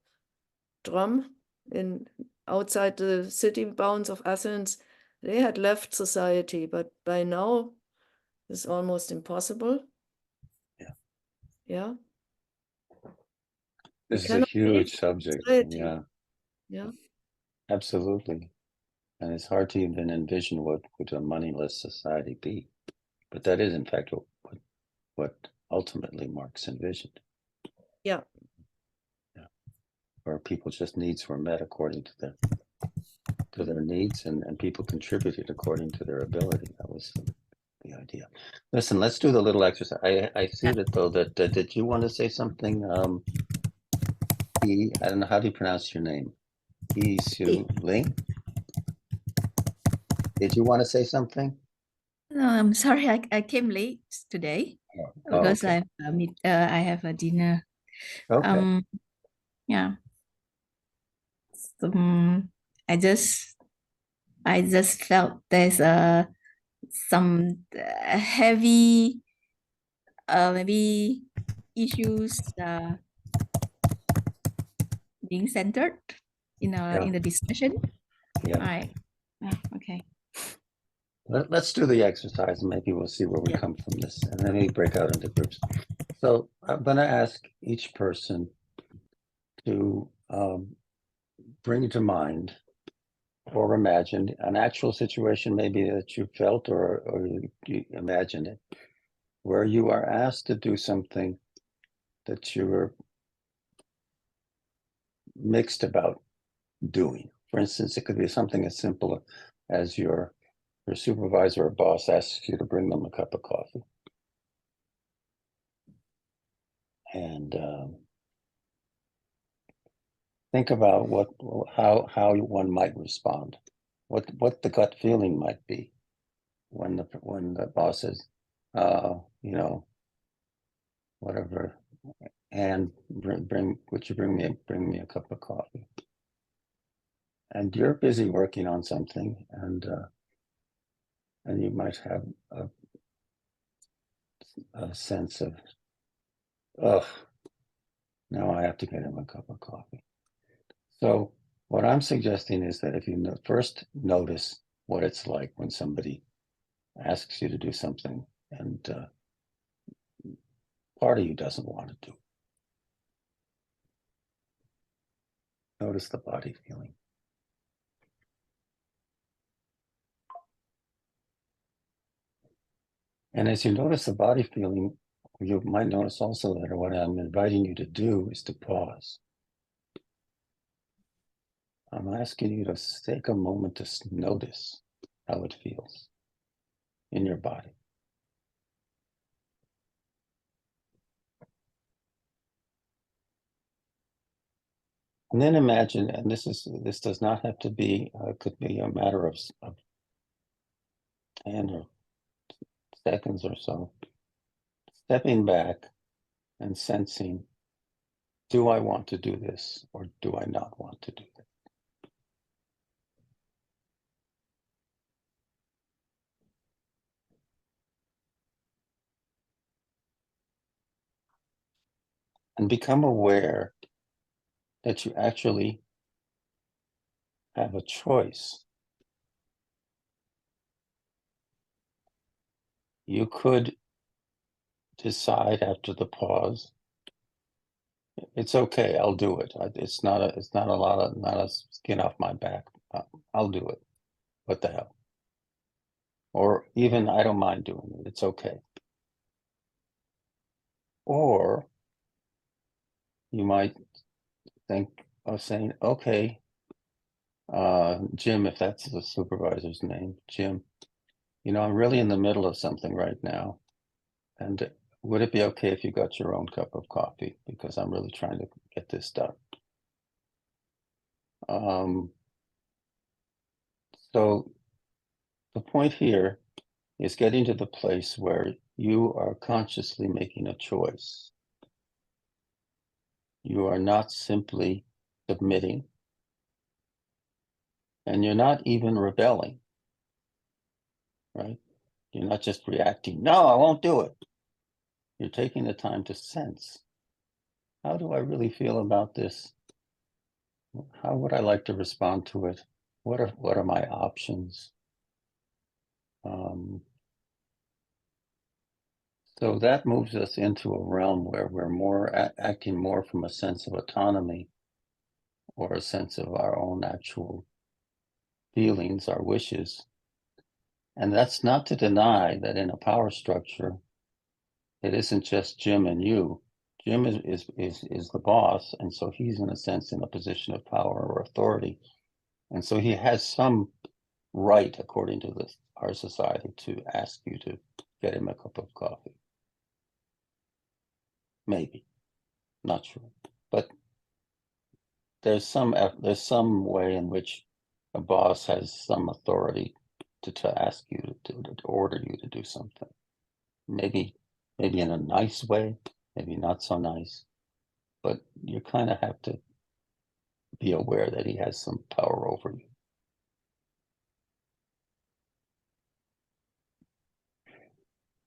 drum outside the city bounds of Athens, they had left society, but by now it's almost impossible. Yeah. Yeah. This is a cannot huge leave subject. society. Yeah, Yeah. absolutely. And it's hard to even envision what would a moneyless society be. But that is, in fact, what ultimately Marx envisioned. Yeah. Yeah. Where people's just needs were met according to their needs, and people contributed according to their ability. That was the idea. Listen, let's do the little exercise. I see that though that did you want to say something? I don't know, how do you pronounce your name? Ling? Did you want to say something? No, I'm sorry, I came late today because okay. I have a dinner. Okay. Yeah. I just felt there's some heavy maybe issues being centered in the discussion. Yeah. All right. Okay. Let's do the exercise and maybe we'll see where we come from this, and then we break out into groups. So I'm going to ask each person to bring to mind or imagine an actual situation maybe that you felt or you imagine it, where you are asked to do something that you were mixed about doing. For instance, it could be something as simple as your supervisor or boss asks you to bring them a cup of coffee. And think about how one might respond, what the gut feeling might be when the boss says, whatever, and would you bring me a cup of coffee? And you're busy working on something, and you might have a sense of, ugh, now I have to get him a cup of coffee. So what I'm suggesting is that if you first notice what it's like when somebody asks you to do something and part of you doesn't want to do. Notice the body feeling. And as you notice the body feeling, you might notice also that what I'm inviting you to do is to pause. I'm asking you to take a moment to notice how it feels in your body. And then imagine, and this does not have to be, could be a matter of 10 or seconds or so, stepping back and sensing, do I want to do this or do I not want to do this? And become aware that you actually have a choice. You could decide after the pause, it's okay, I'll do it. It's not a skin off my back. I'll do it. What the hell? Or even, I don't mind doing it. It's okay. Or you might think of saying, okay, Jim, if that's the supervisor's name, Jim, you know, I'm really in the middle of something right now. And would it be okay if you got your own cup of coffee? Because I'm really trying to get this done. So the point here is getting to the place where you are consciously making a choice. You are not simply submitting, and you're not even rebelling, right? You're not just reacting, no, I won't do it. You're taking the time to sense, how do I really feel about this? How would I like to respond to it? What are my options? So that moves us into a realm where we're more acting more from a sense of autonomy, or a sense of our own actual feelings, our wishes. And that's not to deny that in a power structure, it isn't just Jim and you. Jim is the boss, and so he's in a sense in a position of power or authority. And so he has some right, according to our society, to ask you to get him a cup of coffee. Maybe, not sure. But there's some way in which a boss has some authority to ask you to order you to do something. Maybe in a nice way, maybe not so nice, but you kind of have to be aware that he has some power over you.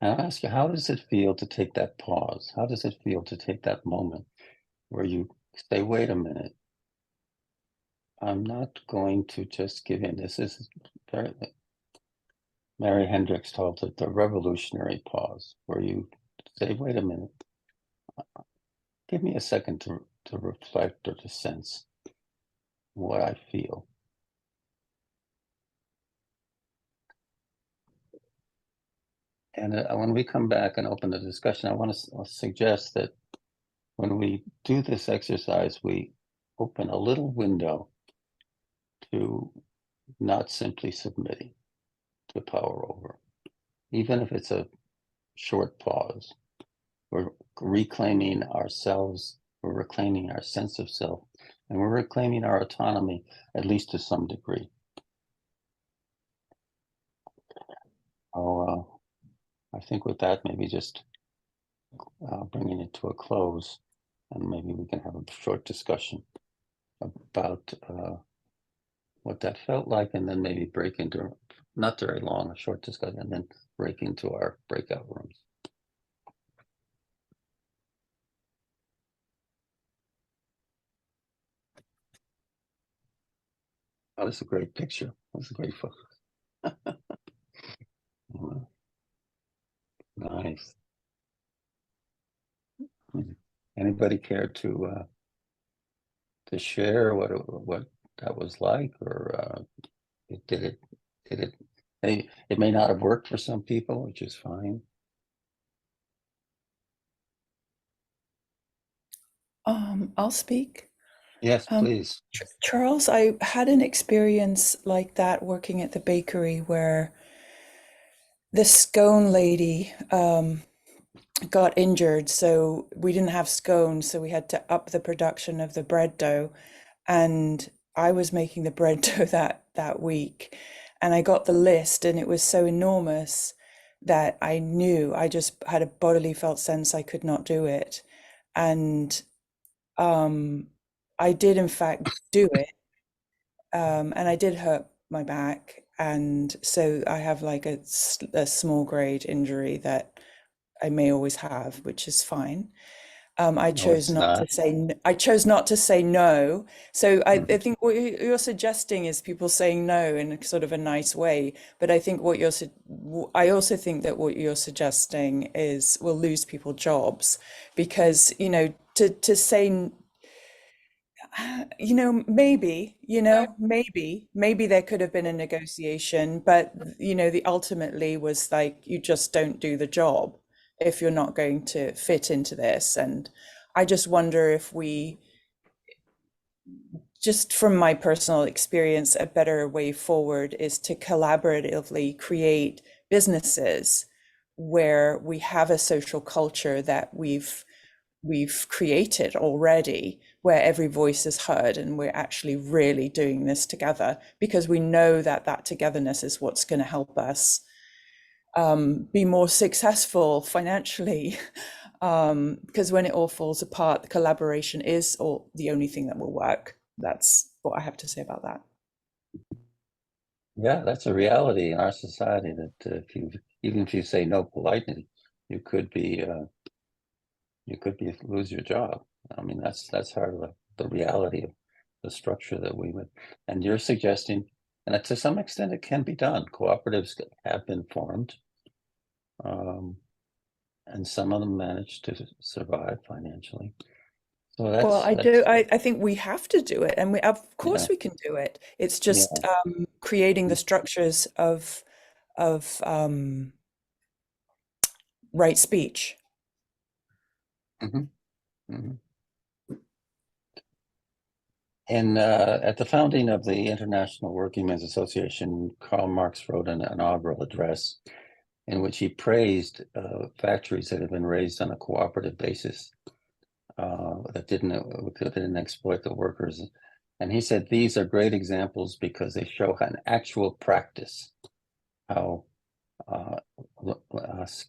And I'll ask you, how does it feel to take that pause? How does it feel to take that moment where you say, wait a minute, I'm not going to just give in. This is very, Mary Hendricks called it the revolutionary pause, where you say, wait a minute, give me a second to reflect or to sense what I feel. And when we come back and open the discussion, I want to suggest that when we do this exercise, we open a little window to not simply submitting to power over, even if it's a short pause. We're reclaiming ourselves, we're reclaiming our sense of self, and we're reclaiming our autonomy, at least to some degree. I think with that, maybe just bringing it to a close, and maybe we can have a short discussion about what that felt like, and then maybe break into, not very long, a short discussion, and then break into our breakout rooms. Oh, that's a great picture. That's a great photo. Nice. Anybody care to share what that was like, or did it? It may not have worked for some people, which is fine. I'll speak. Yes, please. Charles, I had an experience like that working at the bakery where the scone lady got injured, so we didn't have scones, so we had to up the production of the bread dough. And I was making the bread dough that week, and I got the list, and it was so enormous that I knew, I just had a bodily felt sense I could not do it. And I did in fact do it, and I did hurt my back, and so I have like a small grade injury that I may always have, which is fine. I chose not to say I chose not to say no. So I think what you're suggesting is people saying no in sort of a nice way. But I think I also think that what you're suggesting is we'll lose people jobs, because to say maybe there could have been a negotiation, but the ultimately was like, you just don't do the job. if you're not going to fit into this. And I just wonder if we, just from my personal experience, a better way forward is to collaboratively create businesses where we have a social culture that we've created already, where every voice is heard and we're actually really doing this together, because we know that that togetherness is what's going to help us be more successful financially. Because when it all falls apart, the collaboration is all the only thing that will work. That's what I have to say about that. Yeah, that's a reality in our society, that even if you say no politely, you could lose your job. I mean, that's part of the reality of the structure that we would. And you're suggesting, and to some extent, it can be done. Cooperatives have been formed, and some of them managed to survive financially. So Well, I think we have to do it, and of course we can do it. It's just creating the structures of right speech. And at the founding of the International Working Men's Association, Karl Marx wrote an inaugural address in which he praised factories that had been raised on a cooperative basis, that didn't exploit the workers. And he said, these are great examples because they show an actual practice how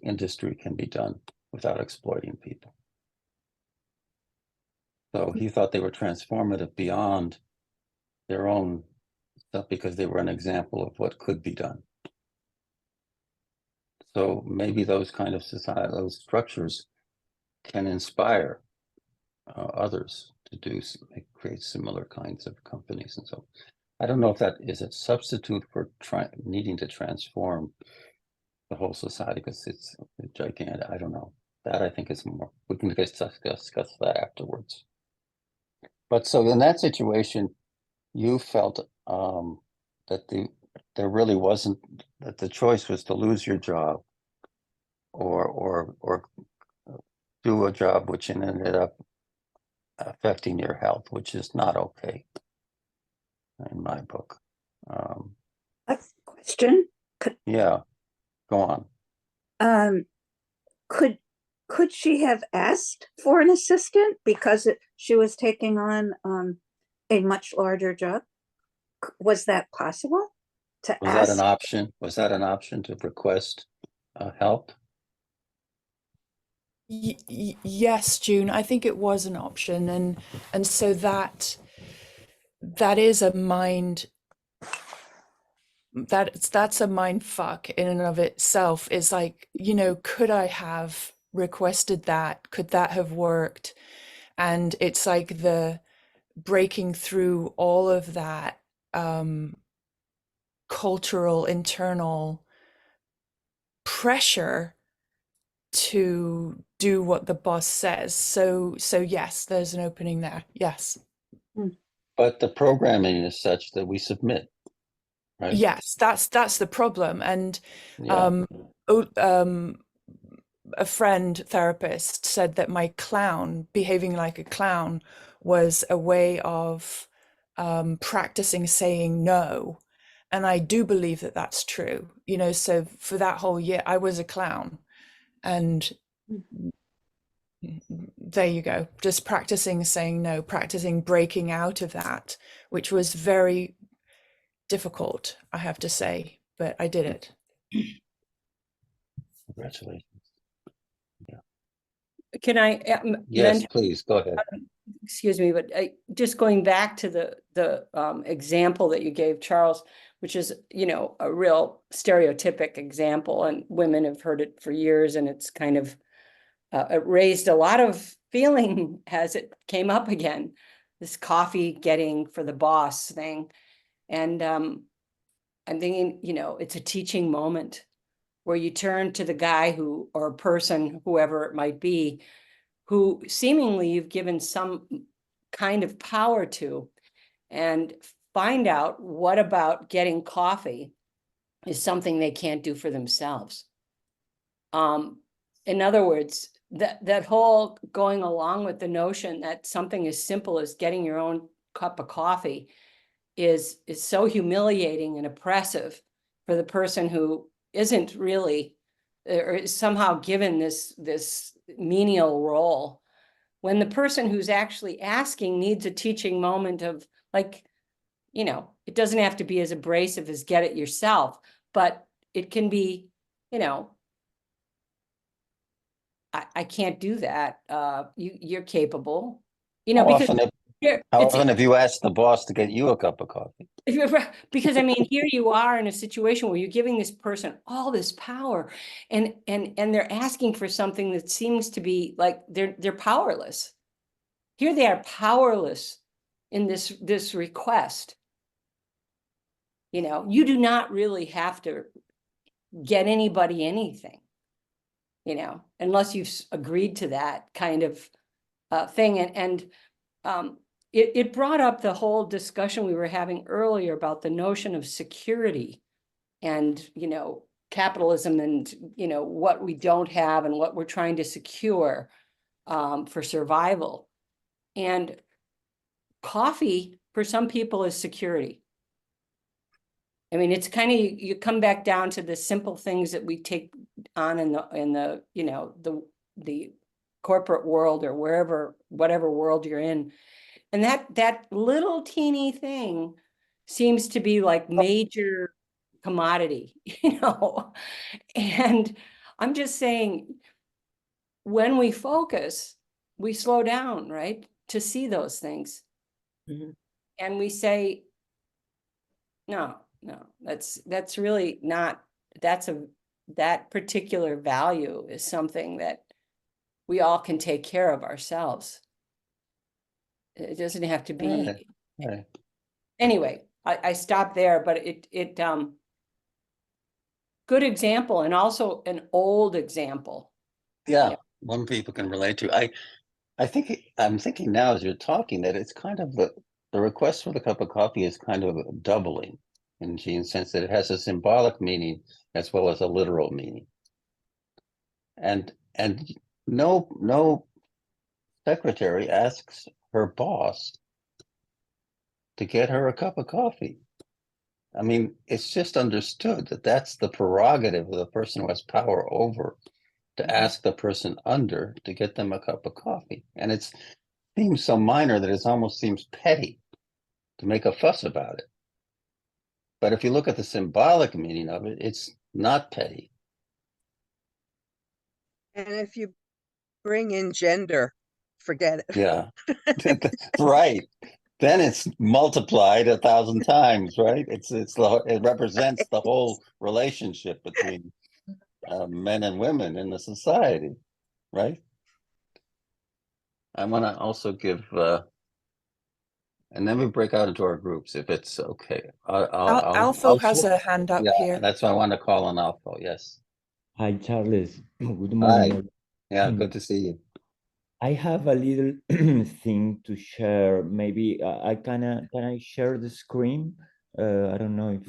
industry can be done without exploiting people. So he thought they were transformative beyond their own stuff because they were an example of what could be done. So maybe those kind of those structures can inspire others to create similar kinds of companies. And so I don't know if that is a substitute for needing to transform the whole society, because it's gigantic. I don't know. That I think is more, we can discuss that afterwards. But so in that situation, you felt that there really wasn't, that the choice was to lose your job or do a job which ended up affecting your health, which is not okay in my book. A question. Yeah, go on. Could she have asked for an assistant because she was taking on a much larger job? Was that possible to Was ask? that an option? Was that an option to request help? Yes, June, I think it was an option, and so that is a mind, that's a mind fuck in and of itself. Is like, you know, could I have requested that? Could that have worked? And it's like the breaking through all of that cultural internal pressure to do what the boss says. So yes, there's an opening there. Yes. But the programming is such that we submit, right? Yes, that's the problem. And a friend therapist said that my clown, behaving like a clown, was a way of practicing saying no. And I do believe that that's true. You know, so for that whole year, I was a clown. And there you go, just practicing saying no, practicing breaking out of that, which was very difficult, I have to say, but I did it. Congratulations. Yeah. Can I? Yes, please go ahead. Excuse me, but just going back to the example that you gave, Charles, which is, you know, a real stereotypic example, and women have heard it for years, and it's kind of it raised a lot of feeling as it came up again, this coffee getting for the boss thing. And I'm thinking, you know, it's a teaching moment where you turn to the guy who, or a person, whoever it might be, who seemingly you've given some kind of power to, and find out what about getting coffee is something they can't do for themselves. in other words, that whole going along with the notion that something as simple as getting your own cup of coffee is so humiliating and oppressive for the person who isn't really, or is somehow given this menial role, when the person who's actually asking needs a teaching moment of, like, you know, it doesn't have to be as abrasive as get it yourself, but it can be, you know, I can't do that. You're capable, you know, How because often have you asked the boss to get you a cup of coffee? because I mean, here you are in a situation where you're giving this person all this power, and they're asking for something that seems to be like they're powerless. Here they are powerless in this request. You know, you do not really have to get anybody anything, you know, unless you've agreed to that kind of thing. And it brought up the whole discussion we were having earlier about the notion of security and, you know, capitalism and, you know, what we don't have and what we're trying to secure for survival. And coffee for some people is security. I mean, it's kind of, you come back down to the simple things that we take on in the you know, the corporate world or whatever world you're in. And that little teeny thing seems to be like major commodity, you know. And I'm just saying, when we focus, we slow down, right, to see those things. Mm-hmm. And we say, no, that's really not, that particular value is something that we all can take care of ourselves. It doesn't have to be. Right. Anyway, I stopped there, but it good example, and also an old example. Yeah, Yeah. one people can relate to. I think I'm thinking now as you're talking that it's kind of the request for the cup of coffee is kind of doubling in Gene's sense that it has a symbolic meaning as well as a literal meaning. And no secretary asks her boss to get her a cup of coffee. I mean, it's just understood that that's the prerogative of the person who has power over to ask the person under to get them a cup of coffee. And it seems so minor that it almost seems petty to make a fuss about it. But if you look at the symbolic meaning of it, it's not petty. And if you bring in gender, forget it. Yeah, right. Then it's multiplied 1,000 times, right? It represents the whole relationship between men and women in the society, right? I want to also give, and then we break out into our groups if it's okay. Alpha has a hand up yeah, here. that's why I want to call on Alpha. Yes. Hi, Charles. Good Hi. morning. Yeah, good to see you. I have a little thing to share. Maybe can I share the screen? I don't know if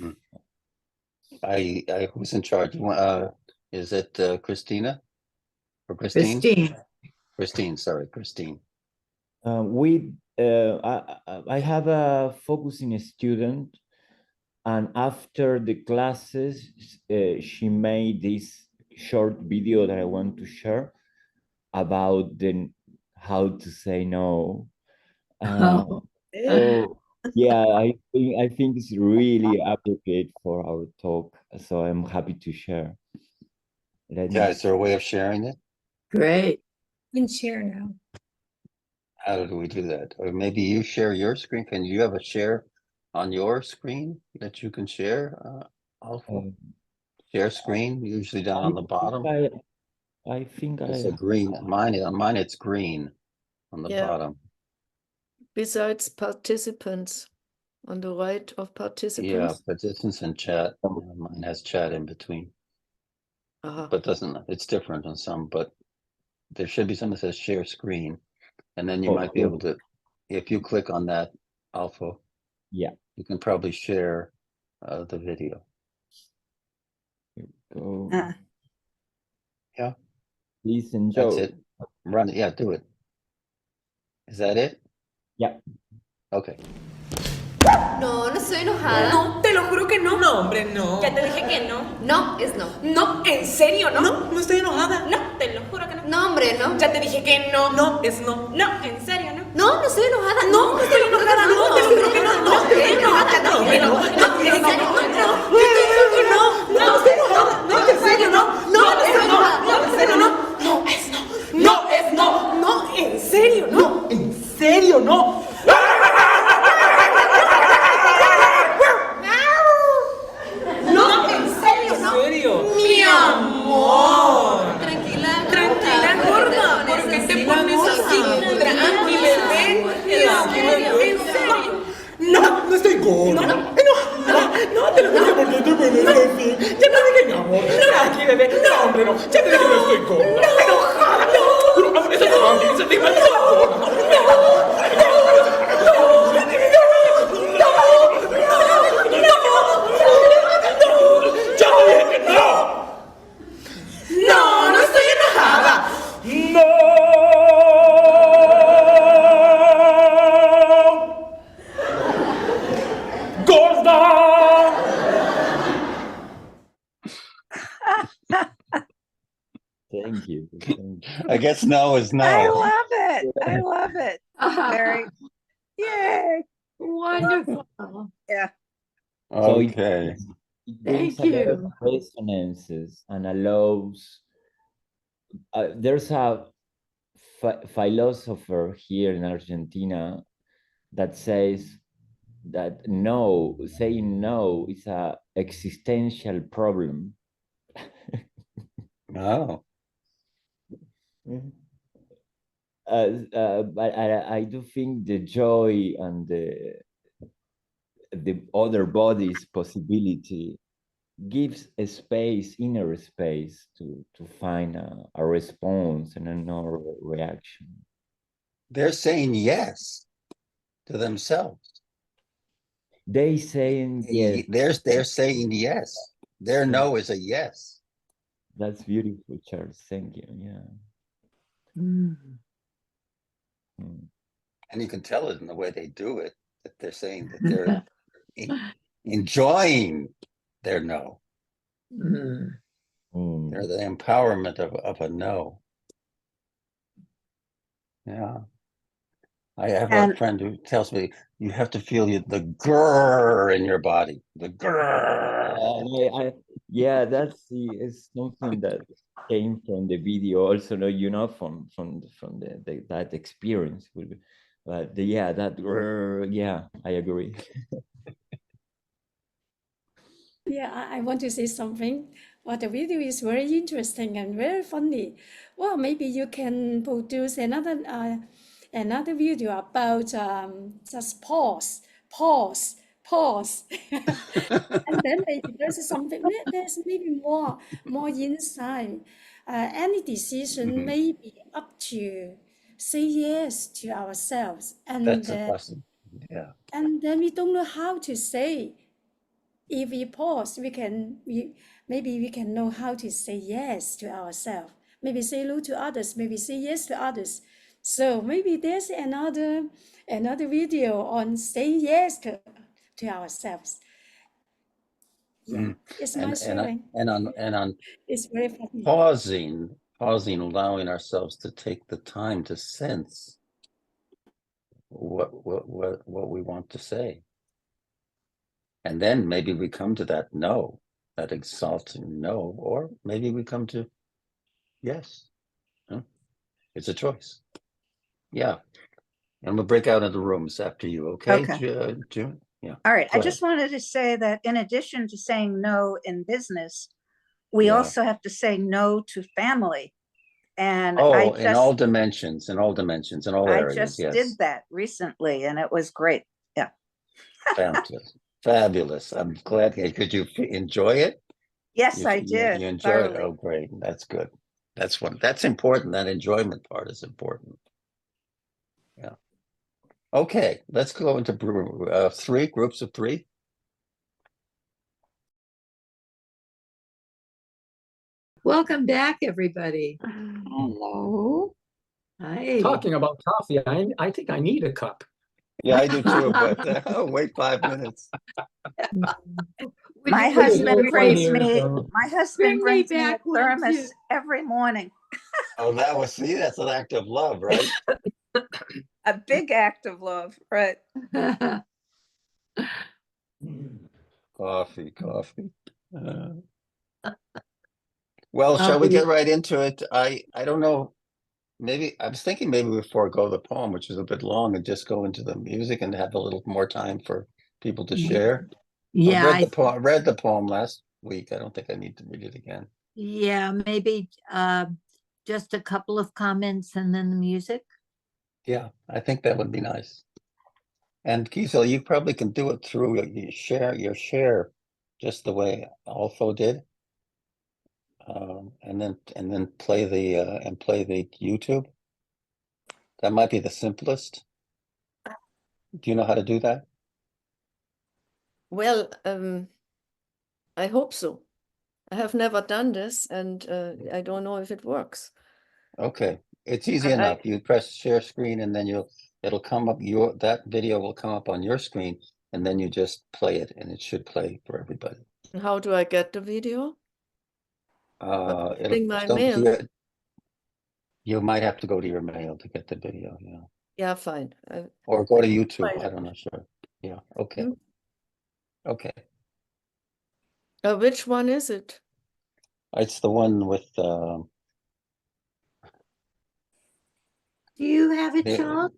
I who's in charge? Is it Christina or Christine? Christine. Christine, sorry, Christine. I have a focusing student, and after the classes, she made this short video that I want to share about how to say no. So yeah, I think it's really appropriate for our talk. So I'm happy to share. Yeah, is there a way of sharing it? Great. You can share now. How do we do that? Or maybe you share your screen. Can you have a share on your screen that you can share? Also, share screen, usually down on the bottom. I think It's a green. Mine it's green on the Yeah. bottom. Besides participants, on the right of Yeah, participants. participants and chat. Mine has chat in between, but doesn't. It's different on some. But there should be something that says share screen, and then you might be able to, if you click on that, Alpha. Yeah, you can probably share the video. go. Yeah. Please enjoy. That's it. Run it. Yeah, do it. Is that it? Yeah. Okay. No, no estoy enojada. No, te lo juro que no. No, hombre, no. Ya te dije que no. No es no. No, ¿en serio no? No, no estoy enojada. No, te lo juro que no. No, hombre, no. Ya te dije que no. No, es no. No, en serio, no. No, no estoy enojada. No, no estoy enojada. No, te lo juro que no. No, estoy enojada. No, hombre, no. No, en serio, no. No, yo te digo que no. No, estoy enojada. No, en serio, no. No, es no. No, en serio, no. No, es no. No, es no. No, en serio, no. En serio, no. Mi amor. Tranquila, Tranquila, gorda. ¿Por qué te pones así? Tranqui, bebé. ¿En serio? No, no estoy gorda. No, te lo juro. ¿Por qué te pones así? Ya te dije, mi amor. Tranqui, bebé. No, hombre, no. Ya te dije que no estoy gorda. Enojada. No. Amor, eso no. Se te va a No, no estoy enojada. No. Gorda. Thank you. I guess no is no. I love it. I love it. Very, yay. Wonderful. Yeah. So Okay. it brings Thank a lot of you. resonances and allows. There's a philosopher here in Argentina that says that no, saying no is a existential problem. Oh. But I do think the joy and the other body's possibility gives a space, inner space, to find a response and another reaction. They're saying yes to themselves. They saying yes. They're saying yes. Their no is a yes. That's beautiful, Charles. Thank you. Yeah. Mm. And you can tell it in the way they do it, that they're saying that they're enjoying their no. Mm. They're the empowerment of a no. Yeah. I have a friend who tells me you have to feel the grrr in your body. The grrr. Yeah, that's it's something that came from the video. Also, no, you know, from that experience. But yeah, that grrr, yeah, I agree. Yeah, I want to say something. Well, the video is very interesting and very funny. Well, maybe you can produce another video about just pause, and then maybe there's something. There's maybe more insight. Any decision may be up to say yes to ourselves, and that's a blessing. Yeah. And then we don't know how to say. If we pause, maybe we can know how to say yes to ourselves. Maybe say no to others. Maybe say yes to others. So maybe there's another video on saying yes to ourselves. Yeah, it's my sharing. And on it's very funny. pausing, allowing ourselves to take the time to sense what we want to say. And then maybe we come to that no, that exalting no, or maybe we come to yes. It's a choice. Yeah. And we'll break out into rooms after you, okay? June? Yeah. All right. Go I just wanted to say that in addition to saying no in business, we also have to say no to family. And in all dimensions, in all areas. I just yes. did that recently and it was great. Yeah. Fabulous. I'm glad. Could you enjoy it? Yes, I did. You enjoyed it. Oh, great. That's good. That's important. That enjoyment part is important. Yeah. Okay. Let's go into three groups of three. Welcome back, everybody. Hello. Hi. Talking about coffee, I think I need a cup. Yeah, I do too, but wait 5 minutes. My you put it husband over brings here, me, so- my husband Bring me brings me a back one, thermos too. every morning. Oh, that was, see, that's an act of love, right? A big act of love, right? Coffee. Well, shall we get right into it? I don't know. Maybe I was thinking maybe we forego the poem, which is a bit long, and just go into the music and have a little more time for people to share. Yeah, I read the poem last week. I don't think I need to read it again. yeah, maybe just a couple of comments and then the music. Yeah, I think that would be nice. And Gisela, you probably can do it through your share, just the way Alfo did. And then play the YouTube. That might be the simplest. Do you know how to do that? Well, I hope so. I have never done this, and I don't know if it works. Okay, it's easy enough. You press share screen, and then it'll come up. That video will come up on your screen, and then you just play it, and it should play for everybody. How do I get the video? It'll my go to mail. you might have to go to your mail to get the video. Yeah. Yeah, fine. Or go to YouTube. I don't know. Sure. Yeah. Okay. Okay. Which one is it? It's the one with. Do you have it, Charles?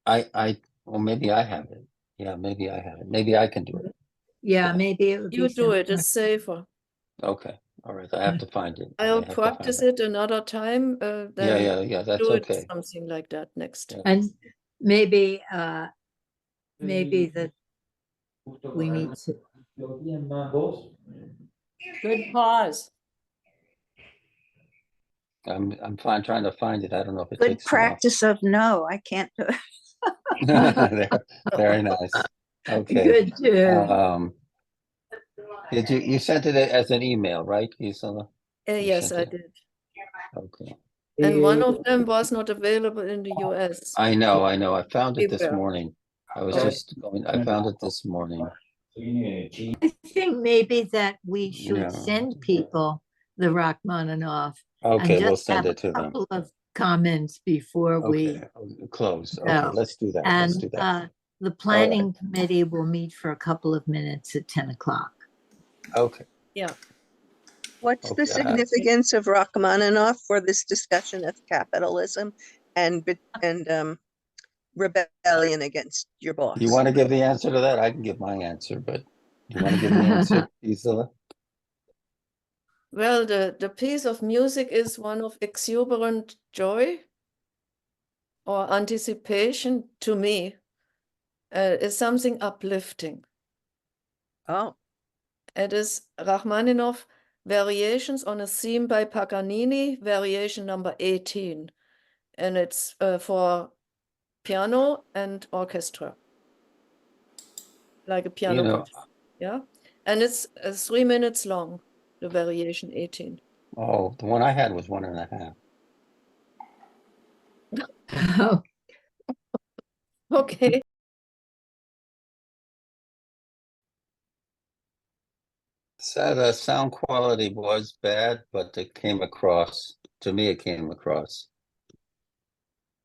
Well, maybe I have it. Yeah, maybe I have it. Maybe I can do it. Yeah, maybe it would You be do it. simpler. It's safer. Okay. All right. I have to find it. I'll practice it another time. Then Yeah. That's do okay. it something like that next. And maybe that we need to. Good pause. I'm fine trying to find it. I don't know if it Good takes too long. practice of no, I can't do it. Very nice. Okay. Good job. You sent it as an email, right, Gisela? Yes, I did. Okay. And one of them was not available in the US. I know. I found it this Everywhere. morning. I was just going. I found it this morning. I think maybe that we should send people the Rachmaninoff. Okay, and we'll just send have it to a them. couple of comments before we Close. go. Okay, let's do that. And Let's do that. the planning committee will meet for a couple of minutes at 10 o'clock. Okay. Yeah. What's the significance of Rachmaninoff for this discussion of capitalism and rebellion against your boss? You want to give the answer to that? I can give my answer, but you want to give the answer, Gisela? Well, the piece of music is one of exuberant joy or anticipation to me. It's something uplifting. Oh. It is Rachmaninoff Variations on a Theme by Paganini, variation number 18. And it's for piano and orchestra. Like a piano part. Yeah. And it's 3 minutes long, the variation 18. Oh, the one I had was 1.5. Okay. So the sound quality was bad, but it came across. To me, it came across.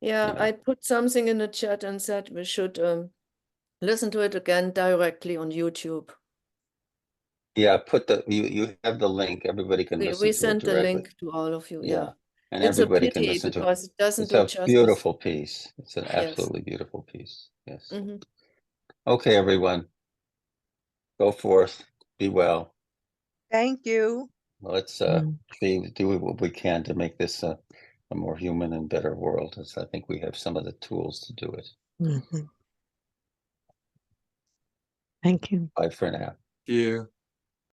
Yeah, I put something in the chat and said we should listen to it again directly on YouTube. Yeah, you have the link. Everybody can listen to it We sent the directly. link to all of you. Yeah. And It's everybody a can pity listen to it. because it doesn't It's do a justice. beautiful piece. It's an absolutely beautiful piece. Yes. Okay, everyone. Go forth. Be well. Thank you. Let's do what we can to make this a more human and better world. As I think we have some of the tools to do it. Thank you. Bye for now. Thank you.